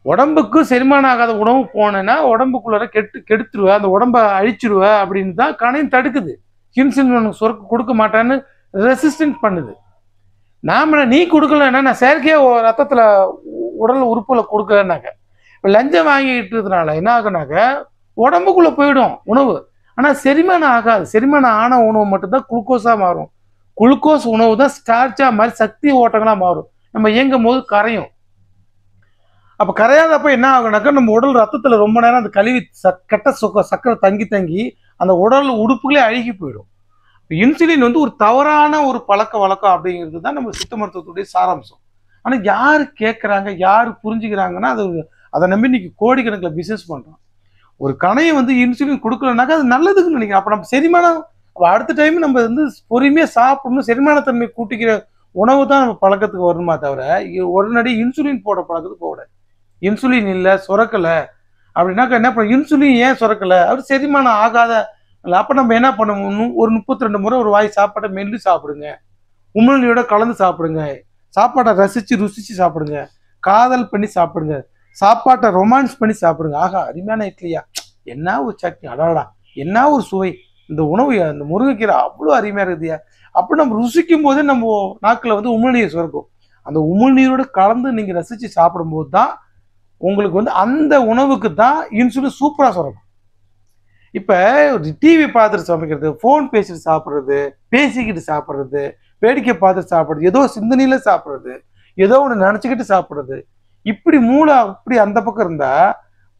உடம்புக்கு செரிமானம் ஆகாத உணவு போனேன்னா உடம்புக்குள்ளார கெடுத்துருவ, அந்த உடம்பை அழிச்சிருவ அப்படின்னு தான் கணையம் தடுக்குது. இன்சுலின் உனக்கு சொர்க்கு கொடுக்க மாட்டேன்னு ரெசிஸ்டன்ஸ் பண்ணுது. நாம நீ கொடுக்கலன்னா நான் செயற்கையாக ரத்தத்தில் உடல் உறுப்புகளை கொடுக்கலன்னாக்க இப்போ லஞ்சம் வாங்கிட்டுறதுனால என்ன ஆகுனாக்க உடம்புக்குள்ளே போயிடும் உணவு, ஆனால் செரிமானம் ஆகாது. செரிமானம் ஆன உணவு மட்டும்தான் குளுக்கோஸாக மாறும். குளுக்கோஸ் உணவு தான் ஸ்டார்ச்சாக மாதிரி சக்தி ஓட்டங்களாக மாறும். நம்ம இயங்கும் போது கரையும். அப்போ கரையாதப்ப என்ன ஆகுனாக்கா நம்ம உடல் ரத்தத்தில் ரொம்ப நேரம் அந்த கழிவு கெட்ட சக்கரை தங்கி அந்த உடல் உறுப்புகளே அழுகி போயிடும். இன்சுலின் வந்து ஒரு தவறான ஒரு பழக்க வழக்கம் அப்படிங்கிறது தான் நம்ம சித்த மருத்துவத்துடைய சாராம்சம். ஆனால் யார் கேட்குறாங்க, யார் புரிஞ்சுக்கிறாங்கன்னா அதை நம்பி இன்னைக்கு கோடிக்கணக்கில் பிஸ்னஸ் பண்ணுறோம். ஒரு கணையை வந்து இன்சுலின் கொடுக்கலனாக்கா அது நல்லதுக்குன்னு நினைக்கிறேன். அப்போ நம்ம செரிமானம் அடுத்த டைம் நம்ம வந்து பொறுமையாக சாப்பிடணும், செரிமானத்தன்மை கூட்டிக்கிற உணவு தான் நம்ம பழக்கத்துக்கு வரணுமா தவிர உடனடி இன்சுலின் போட பழக்கத்துக்கு போகக்கூடாது. இன்சுலின் இல்லை சுரக்கலை அப்படின்னாக்கா என்ன பண்ண, இன்சுலின் ஏன் சுரக்கலை, அவர் செரிமானம் ஆகாத. அப்போ நம்ம என்ன பண்ணணும், ஒரு 32 முறை ஒரு வாய் சாப்பாட்டை மெல்லி சாப்பிடுங்க, உமிழ்நீரோட கலந்து சாப்பிடுங்க, சாப்பாட்டை ருசிச்சு சாப்பிடுங்க, காதல் பண்ணி சாப்பிடுங்க, சாப்பாட்டை ரொமான்ஸ் பண்ணி சாப்பிடுங்க. ஆகா அருமையான இட்லியா, என்ன ஒரு சட்னி, அடாடா என்ன ஒரு சுவை, இந்த உணவு இந்த முருங்கைக்கீரை அவ்வளோ அருமையாக இருக்குதுயா. அப்போ நம்ம ருசிக்கும் போதே நம்ம நாக்கில் வந்து உமிழ்நீர் சுரக்கும். அந்த உமிழ்நீரோட கலந்து நீங்கள் ரசித்து சாப்பிடும்போது தான் உங்களுக்கு வந்து அந்த உணவுக்கு தான் இன்சுலின் சூப்பராக சுரக்கும். இப்போ டிவி பார்த்துட்டு சமைக்கிறது, ஃபோன் பேசிட்டு சாப்பிட்றது, பேசிக்கிட்டு சாப்பிட்றது, வேடிக்கை பார்த்துட்டு சாப்பிட்றது, ஏதோ சிந்தனையில் சாப்பிட்றது, ஏதோ ஒன்று நினச்சிக்கிட்டு சாப்பிட்றது, இப்படி மூளை அப்படி அந்த பக்கம் இருந்தால்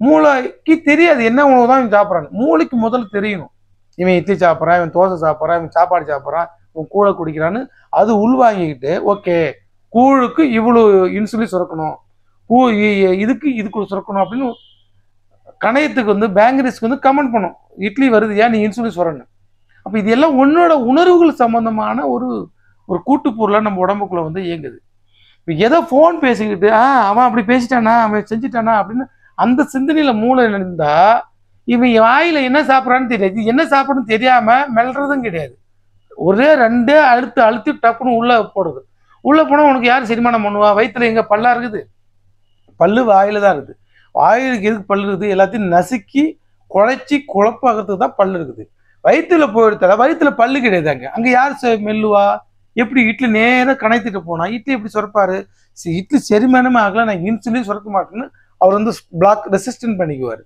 மூளைக்கு தெரியாது என்ன உணவு தான் இவன் சாப்பிட்றாங்க. மூளைக்கு முதல்ல தெரியணும், இவன் இட்லி சாப்பிட்றான், இவன் தோசை சாப்பிட்றான், இவன் சாப்பாடு சாப்பிட்றான், இவன் கூழை குடிக்கிறான்னு அது உள்வாங்கிக்கிட்டு ஓகே கூழுக்கு இவ்வளோ இன்சுலின் சுரக்கணும், இதுக்கு சுரக்கணும் அப்படின்னு கணையத்துக்கு வந்து பேங்கரிஸ்க்கு வந்து கமெண்ட் பண்ணும், இட்லி வருது ஏன் நீ இன்சுலின் சுரணும். அப்போ இது எல்லாம் உன்னோட உணர்வுகள் சம்பந்தமான ஒரு கூட்டு பொருளாக நம்ம உடம்புக்குள்ள வந்து இயங்குது. இப்போ ஏதோ ஃபோன் பேசிக்கிட்டு அவன் அப்படி பேசிட்டானா, அவன் செஞ்சுட்டானா அப்படின்னு அந்த சிந்தனையில மூளை இருந்தா இவன் வாயில என்ன சாப்பிட்றான்னு தெரியாது, என்ன சாப்பிட்றன்னு தெரியாம மெல்றதும் கிடையாது. ஒரே 2 அழுத்தி டப்புன்னு உள்ள போடுது. உள்ள போனால் உனக்கு யார் செரிமானம் பண்ணுவா? வயிற்றுல எங்க பல்லா இருக்குது? பல்லு வாயில தான் இருக்குது. வாயிலுக்கு எதுக்கு பல்லு இருக்குது? எல்லாத்தையும் நசுக்கி குழைச்சி குழப்பாகிறதுக்கு தான் பல்லு இருக்குது. வயிற்றுல போயிடுத்தால வயிற்றுல பல்லு கிடையாதாங்க. அங்கே யார் மெல்லுவா? எப்படி இட்லி நேராக கணைத்துட்டு போனா இட்லி எப்படி சுரப்பாரு? இட்லி செரிமானமே ஆகல, நான் இன்சுலின் சுரக்க மாட்டேன்னு அவர் வந்து பிளாக் ரெசிஸ்டன்ட் பண்ணிக்குவார்.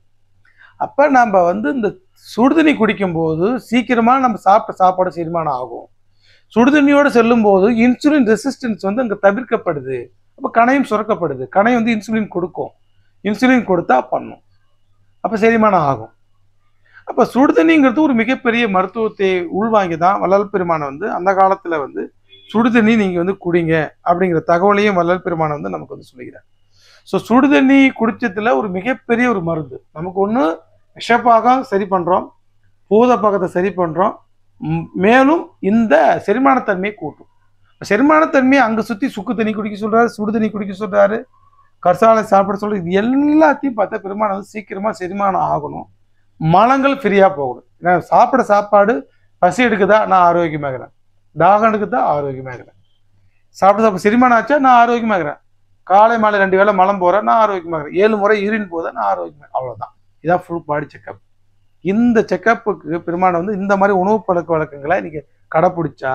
அப்போ நம்ம வந்து இந்த சுடுதண்ணி குடிக்கும்போது சீக்கிரமாக நம்ம சாப்பிட்ட சாப்பாடு செரிமானம் ஆகும். சுடுதண்ணியோடு செல்லும்போது இன்சுலின் ரெசிஸ்டன்ஸ் வந்து அங்கே தவிர்க்கப்படுது. அப்போ கணையும் சுரக்கப்படுது. கணை வந்து இன்சுலின் கொடுக்கும், இன்சுலின் கொடுத்தா பண்ணும், அப்போ செரிமானம் ஆகும். அப்போ சுடுதண்ணிங்கிறது ஒரு மிகப்பெரிய மருத்துவத்தை உள்வாங்கி தான் வள்ளல் பெருமானை வந்து அந்த காலத்தில் வந்து சுடுதண்ணி நீங்கள் வந்து குடிங்க அப்படிங்கிற தகவலையும் வள்ளல் பெருமானை வந்து நமக்கு வந்து சொல்லிக்கிறார். ஸோ சுடுதண்ணி குடிச்சதில் ஒரு மிகப்பெரிய ஒரு மருந்து. நமக்கு ஒன்று விஷப்பாகம் சரி பண்ணுறோம், பூதப்பாகத்தை சரி பண்ணுறோம், மேலும் இந்த செரிமானத்தன்மையை கூட்டும். செரிமானத்தன்மையை அங்கே சுற்றி சுக்கு தண்ணி குடிக்க சொல்கிறாரு, சுடு தண்ணி குடிக்க சொல்கிறாரு, கற்சாலை சாப்பிட சொல்கிறார். இது எல்லாத்தையும் பார்த்தா பெருமானம் வந்து சீக்கிரமாக செரிமானம் ஆகணும், மலங்கள் ஃப்ரீயாக போகணும். ஏன்னா சாப்பிட சாப்பாடு பசி எடுக்குதா நான் ஆரோக்கியமாகிறேன், தாகம் எடுக்குதா ஆரோக்கியமாகிறேன், சாப்பிட செரிமானம் ஆச்சா நான் ஆரோக்கியமாகிறேன், காலை மாலை 2 வேளை மலம் போகிறேன் நான் ஆரோக்கியமாகிறேன், 7 முறை யூரின் போதா நான் ஆரோக்கியமாக. அவ்வளோதான், இதான் ஃபுல் பாடி செக்கப். இந்த செக்கப்புக்கு பெருமானம் வந்து இந்த மாதிரி உணவு பழக்க வழக்கங்களை நீங்கள் கடைப்பிடிச்சா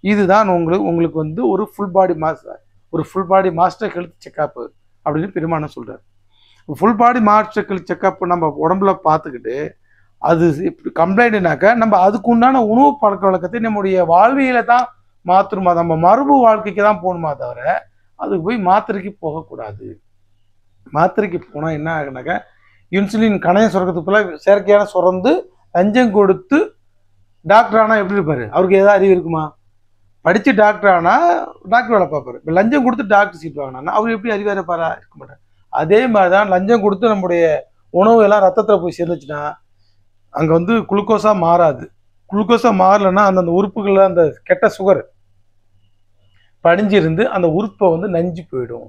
இதுதான் உங்களுக்கு வந்து ஒரு full body master health checkup அப்படின்னு பெருமானம் சொல்கிறார். Full body master health checkup நம்ம உடம்புல பார்த்துக்கிட்டு அது கம்ப்ளைண்ட்னாக்கா நம்ம அதுக்கு உண்டான உணவு பழக்க வழக்கத்தை நம்முடைய வாழ்வியலை தான் மாத்திரமா நம்ம மரபு வாழ்க்கைக்கு தான் போகணுமா தவிர அதுக்கு போய் மாத்திரைக்கு போகக்கூடாது. மாத்திரைக்கு போனால் என்ன ஆகுனாக்கா இன்சுலின் கணையம் சுரக்கிறதுக்கு போல செயற்கையான சுரந்து லஞ்சம் கொடுத்து டாக்டர் ஆனால் எப்படி இருப்பார்? அவருக்கு ஏதாவது அறிவு இருக்குமா? படித்து டாக்டர் ஆனால் டாக்டர் வேலை பார்ப்பார். இப்போ லஞ்சம் கொடுத்து டாக்டர் சீட் வாங்கினா அவர் எப்படி அறிவாக இருப்பாரா? இருக்க மாட்டார். அதே மாதிரி தான் லஞ்சம் கொடுத்து நம்முடைய உணவு எல்லாம் ரத்தத்தில் போய் சேர்ந்துச்சுன்னா அங்கே வந்து குளுக்கோஸாக மாறாது. குளுக்கோஸாக மாறலைன்னா அந்தந்த உறுப்புகளில் அந்த கெட்ட சுகர் படிஞ்சிருந்து அந்த உறுப்பை வந்து நஞ்சு போயிடும்.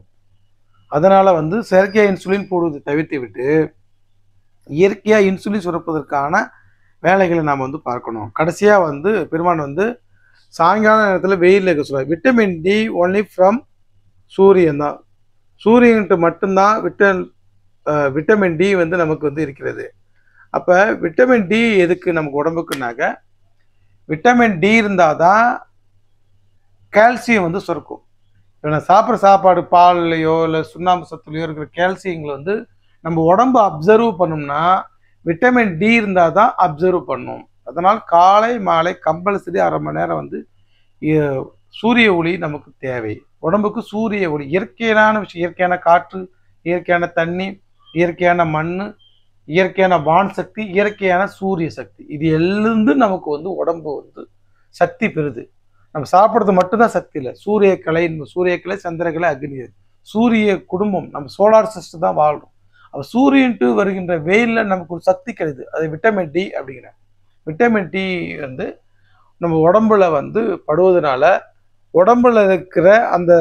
அதனால் வந்து செயற்கையாக இன்சுலின் போடுவதை தவிர்த்து விட்டு இயற்கையாக இன்சுலின் சுரப்பதற்கான வேலைகளை நாம் வந்து பார்க்கணும். கடைசியாக வந்து பெருமான் வந்து சாயங்கால நேரத்தில் வெயிலில் இருக்க சொல்லுவார். விட்டமின் டி ஒன்லி ஃப்ரம் சூரியன் தான். சூரியன்ட்டு மட்டும்தான் விட்டமின் டி வந்து நமக்கு வந்து இருக்கிறது. அப்போ விட்டமின் டி எதுக்கு நமக்கு உடம்புக்குனாக்க விட்டமின் டி இருந்தால் தான் கால்சியம் வந்து சுரக்கும். இப்போ நான் சாப்பிட்ற சாப்பாடு பால்லையோ இல்லை சுண்ணாம்பு சத்துலையோ இருக்கிற கால்சியங்களை வந்து நம்ம உடம்பு அப்சர்வ் பண்ணோம்னா விட்டமின் டி இருந்தால் தான் அப்சர்வ் பண்ணும். அதனால் காலை மாலை கம்பல்சரி அரை மணி நேரம் வந்து சூரிய ஒளி நமக்கு தேவை. உடம்புக்கு சூரிய ஒளி இயற்கையான விஷயம். இயற்கையான காற்று, இயற்கையான தண்ணி, இயற்கையான மண், இயற்கையான வான் சக்தி, இயற்கையான சூரிய சக்தி, இது எல்லாம் நமக்கு வந்து உடம்பு வந்து சக்தி பெறுது. நம்ம சாப்பிட்றது மட்டும்தான் சக்தி இல்லை. சூரியக்கலை, சந்திரக்கலை, அக்னி, சூரிய குடும்பம், நம்ம சோலார் சிஸ்டம் தான் வாழ்றோம். அப்போ சூரியன்ட்டு வருகின்ற வெயிலில் நமக்கு ஒரு சக்தி கிடையாது. அது விட்டமின் டி அப்படிங்கிற விட்டமின் டி வந்து நம்ம உடம்புல வந்து படுவதனால உடம்புல இருக்கிற அந்த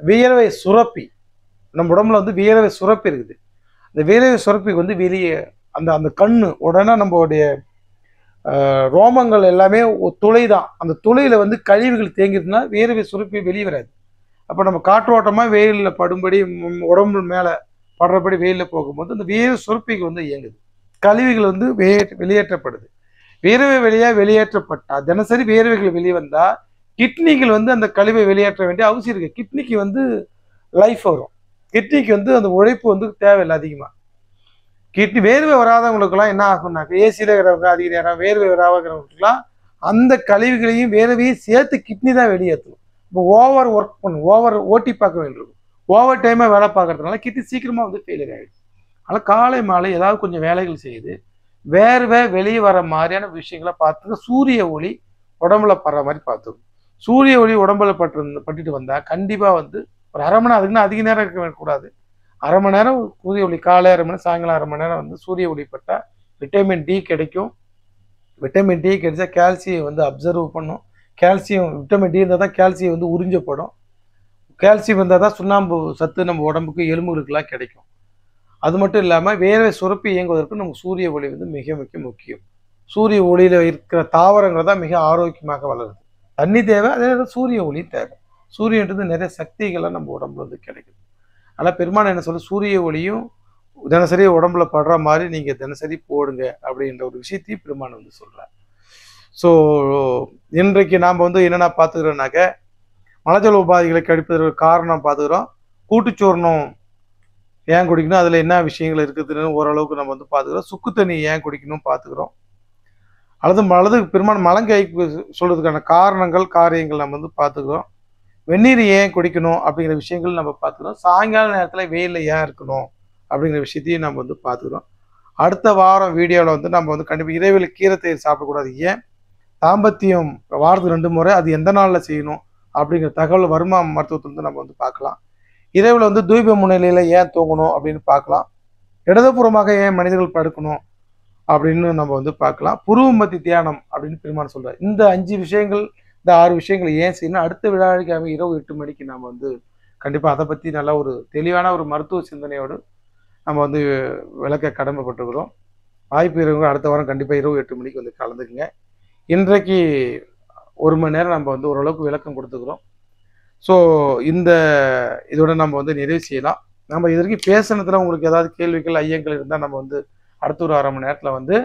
வியர்வை சுரப்பி, நம்ம உடம்புல வந்து வியர்வை சுரப்பி இருக்குது. அந்த வியர்வை சுரப்பிக்கு வந்து வெளியே அந்த கண்ணு உடனே நம்மளுடைய ரோமங்கள் எல்லாமே துளை தான். அந்த துளையில வந்து கழிவுகள் தேங்கிருதுன்னா வியர்வை சுரப்பி வெளியே வராது. அப்போ நம்ம காற்றோட்டமாக வெயிலில் படும்படி உடம்பு மேலே படுறபடி வெயிலில் போகும்போது அந்த வியர்வை சுரப்பிக்கு வந்து இயங்குது. கழிவுகள் வந்து வெளியேற்றப்படுது. வியர்வை வெளியேற்றப்பட்டால் தினசரி வியர்வைகள் வெளியே வந்தால் கிட்னிகள் வந்து அந்த கழிவை வெளியேற்ற வேண்டிய அவசியம் இருக்குது. கிட்னிக்கு வந்து லைஃப் வரும். கிட்னிக்கு வந்து அந்த உழைப்பு வந்து தேவையில்லை அதிகமாக. கிட்னி வேர்வை வராதவங்களுக்குலாம் என்ன ஆகும்னாக்க ஏசியில் இருக்கிறவங்க அதிக நேரம் வேர்வை வராதவங்களுக்குலாம் அந்த கழிவுகளையும் வேர்வையும் சேர்த்து கிட்னி தான் வெளியேற்றணும். இப்போ ஓவர் ஒர்க் பண்ணும், ஓவர் ஓட்டி பார்க்க வேண்டியிருக்கும். ஓவர் டைமாக வேலை பார்க்கறதுனால கிட்னி சீக்கிரமாக வந்து ஃபெயிலியர் ஆகிடுது. அதனால் காலை மாலை ஏதாவது கொஞ்சம் வேலைகள் செய்யுது வேர்வை வெளியே வர மாதிரியான விஷயங்களை பார்த்துக்க. சூரிய ஒளி உடம்புல படுற மாதிரி பார்த்துக்கணும். சூரிய ஒளி உடம்புல பட்டுட்டு வந்தால் கண்டிப்பாக வந்து ஒரு அரை மணி நேரம், அதுக்குன்னா அதிக நேரம் இருக்க கூடாது. அரை மணி நேரம் சூரிய ஒளி, காலை அரை மணி நேரம், சாயங்காலம் அரை மணி நேரம் வந்து சூரிய ஒளி பட்டால் விட்டமின் டி கிடைக்கும். விட்டமின் டி கிடைச்சா கால்சியம் வந்து அப்சர்வ் பண்ணும். கால்சியம் விட்டமின் டி இருந்தால் தான் கால்சியம் வந்து உறிஞ்சப்படும். கால்சியம் இருந்தால் தான் சுண்ணாம்பு சத்து நம்ம உடம்புக்கு எலும்புகளுக்கெல்லாம் கிடைக்கும். அது மட்டும் இல்லாமல் வேர்வை சுரப்பி இயங்குவதற்கு நமக்கு சூரிய ஒளி வந்து மிக மிக முக்கியம். சூரிய ஒளியில் இருக்கிற தாவரங்கள் தான் மிக ஆரோக்கியமாக வளருது. தண்ணி தேவை, அதே சூரிய ஒளி தேவை. சூரியன்றது நிறைய சக்திகளை நம்ம உடம்புல வந்து கிடைக்குது. ஆனால் பெரும்பாலும் என்ன சொல்ல, சூரிய ஒளியும் தினசரி உடம்புல படுற மாதிரி நீங்கள் தினசரி போடுங்க அப்படின்ற ஒரு விஷயத்தையும் பெரும்பாலும் வந்து சொல்கிறேன். ஸோ இன்றைக்கு நாம் வந்து என்னென்ன பார்த்துக்கிறோன்னாக்க மலஜல உபாதைகளை கழிப்பதற்கு காரணம் பார்த்துக்கிறோம். கூட்டுச்சோர்ணம் ஏன் குடிக்கணும், அதில் என்ன விஷயங்கள் இருக்குதுன்னு ஓரளவுக்கு நம்ம வந்து பார்த்துக்கிறோம். சுக்கு தண்ணி ஏன் குடிக்கணும் பார்த்துக்கிறோம். அல்லது பெரும்பாலும் மலங்கை சொல்கிறதுக்கான காரியங்கள் நம்ம வந்து பார்த்துக்கிறோம். வெந்நீர் ஏன் குடிக்கணும் அப்படிங்கிற விஷயங்கள் நம்ம பார்த்துக்கிறோம். சாயங்கால நேரத்தில் வெயிலில் ஏன் இருக்கணும் அப்படிங்கிற விஷயத்தையும் நம்ம வந்து பார்த்துக்கிறோம். அடுத்த வாரம் வீடியோவில் வந்து நம்ம வந்து கண்டிப்பாக இரவில் கீரை தயிர் சாப்பிடக்கூடாது, ஏன், தாம்பத்தியம் வாரத்துக்கு 2 முறை, அது எந்த நாளில் செய்யணும் அப்படிங்கிற தகவல் வருமா மருத்துவத்திலிருந்து நம்ம வந்து பார்க்கலாம். இரவில் வந்து தூய்மை முன்னிலையில் ஏன் தூங்கணும் அப்படின்னு பார்க்கலாம். இடதுபுறமாக ஏன் மனிதர்கள் படுக்கணும் அப்படின்னு நம்ம வந்து பார்க்கலாம். புருவமத்தி தியானம் அப்படின்னு பெருமான் சொல்கிறார். இந்த 5 விஷயங்கள், இந்த 6 விஷயங்கள் ஏன் செய்யணும், அடுத்த விழாவிற்காக இரவு 8 மணிக்கு நாம் வந்து கண்டிப்பாக அதை பற்றி நல்ல ஒரு தெளிவான ஒரு மருத்துவ சிந்தனையோடு நம்ம வந்து விளக்க கடமைப்பட்டுக்கிறோம். வாய்ப்பு இருக்கிறவங்க அடுத்த வாரம் கண்டிப்பாக இரவு 8 மணிக்கு வந்து கலந்துக்குங்க. இன்றைக்கு 1 மணி நேரம் நம்ம வந்து ஓரளவுக்கு விளக்கம் கொடுத்துக்கிறோம். ஸோ இதோட நம்ம வந்து நிறைவு செய்யலாம். நம்ம இது வரைக்கும் பேசுனதுல உங்களுக்கு ஏதாவது கேள்விகள் ஐயங்கள் இருந்தால் நம்ம வந்து அடுத்த ஒரு அரை மணி நேரத்தில் வந்து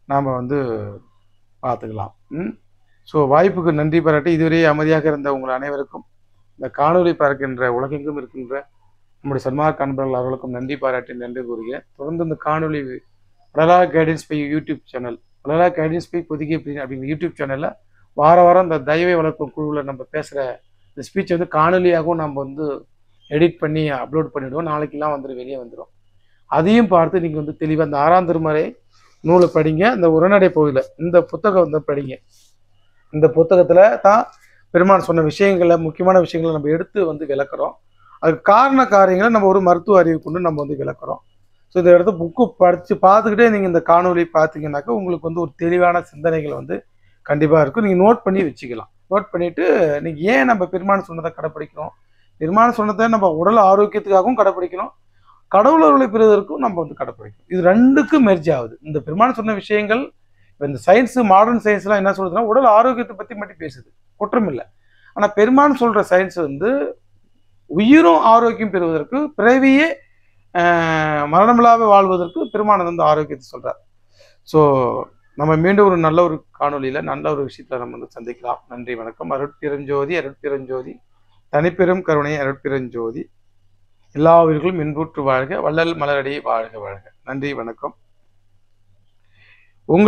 நாம் வந்து பார்த்துக்கலாம். ஸோ வாய்ப்புக்கு நன்றி பாராட்டி இதுவரை அமைதியாக இருந்த உங்கள் அனைவருக்கும், இந்த காணொலி பார்க்கின்ற உலகெங்கும் இருக்கின்ற நம்முடைய சன்மார்க்க அன்பர்கள் அவர்களுக்கும் நன்றி பாராட்டி நன்றி கூறுகிறேன். தொடர்ந்து இந்த காணொலி Valara guidance by YouTube channel, Valara guidance by Pothigai அப்படிங்கிற யூடியூப் சேனலில் வார வாரம் இந்த தெய்வ வளர்க்கும் குழுவில் நம்ம பேசுகிற இந்த ஸ்பீச்சை வந்து காணொலியாகவும் நம்ம வந்து எடிட் பண்ணி அப்லோட் பண்ணிவிடுவோம். நாளைக்கெல்லாம் வந்துடும், வெளியே வந்துடும். அதையும் பார்த்து நீங்கள் வந்து தெளிவாக இந்த 6ஆம் திருமுறை நூலை படிங்க. இந்த உரைநடை பகுதியில் இந்த புத்தகம் வந்து படிங்க. இந்த புத்தகத்தில் தான் பெருமான் சொன்ன விஷயங்களை, முக்கியமான விஷயங்களை நம்ம எடுத்து வந்து விளக்குறோம். அதுக்கு காரண காரியங்களை நம்ம ஒரு மருத்துவ அறிவு கொண்டு நம்ம வந்து விளக்குறோம். ஸோ இந்த இடத்த புக்கு படித்து பார்த்துக்கிட்டே நீங்கள் இந்த காணொலி பார்த்தீங்கன்னாக்கா உங்களுக்கு வந்து ஒரு தெளிவான சிந்தனைகள் வந்து கண்டிப்பாக இருக்கும். நீங்கள் நோட் பண்ணி வச்சுக்கலாம். நோட் பண்ணிவிட்டு நீங்கள் ஏன் நம்ம பெருமான் சொன்னதை கடைப்பிடிக்கிறோம், பெருமான் சொன்னதை நம்ம உடல் ஆரோக்கியத்துக்காகவும் கடைப்பிடிக்கணும், கடவுள் அருளை பெறுவதற்கும் நம்ம வந்து கடைப்பிடிக்கணும். இது ரெண்டுக்கும் மெர்ஜ் ஆகுது. இந்த பெருமான் சொன்ன விஷயங்கள் இந்த சயின்ஸு, மாடர்ன் சயின்ஸ்லாம் என்ன சொல்றதுன்னா உடல் ஆரோக்கியத்தை பற்றி மட்டும் பேசுது, குற்றம் இல்லை. ஆனால் பெருமான் சொல்கிற சயின்ஸ் வந்து உயிரும் ஆரோக்கியம் பெறுவதற்கு, பிறவியே மரணமில்லாமல் வாழ்வதற்கு பெருமான் வந்து ஆரோக்கியத்தை சொல்கிறார். ஸோ நம்ம மீண்டும் ஒரு நல்ல ஒரு காணொலியில் நல்ல ஒரு விஷயத்தில் நம்ம வந்து சந்திக்கலாம். நன்றி, வணக்கம். அருட்பெருஞ்சோதி, அருட்பெருஞ்சோதி, தனிப்பெரும் கருணை, அருட்பெருஞ்சோதி. எல்லா உயிர்களும் இன்புற்று வாழ்க, வள்ளல் மலரடி வாழ்க வாழ்க. நன்றி, வணக்கம். உங்களுக்கு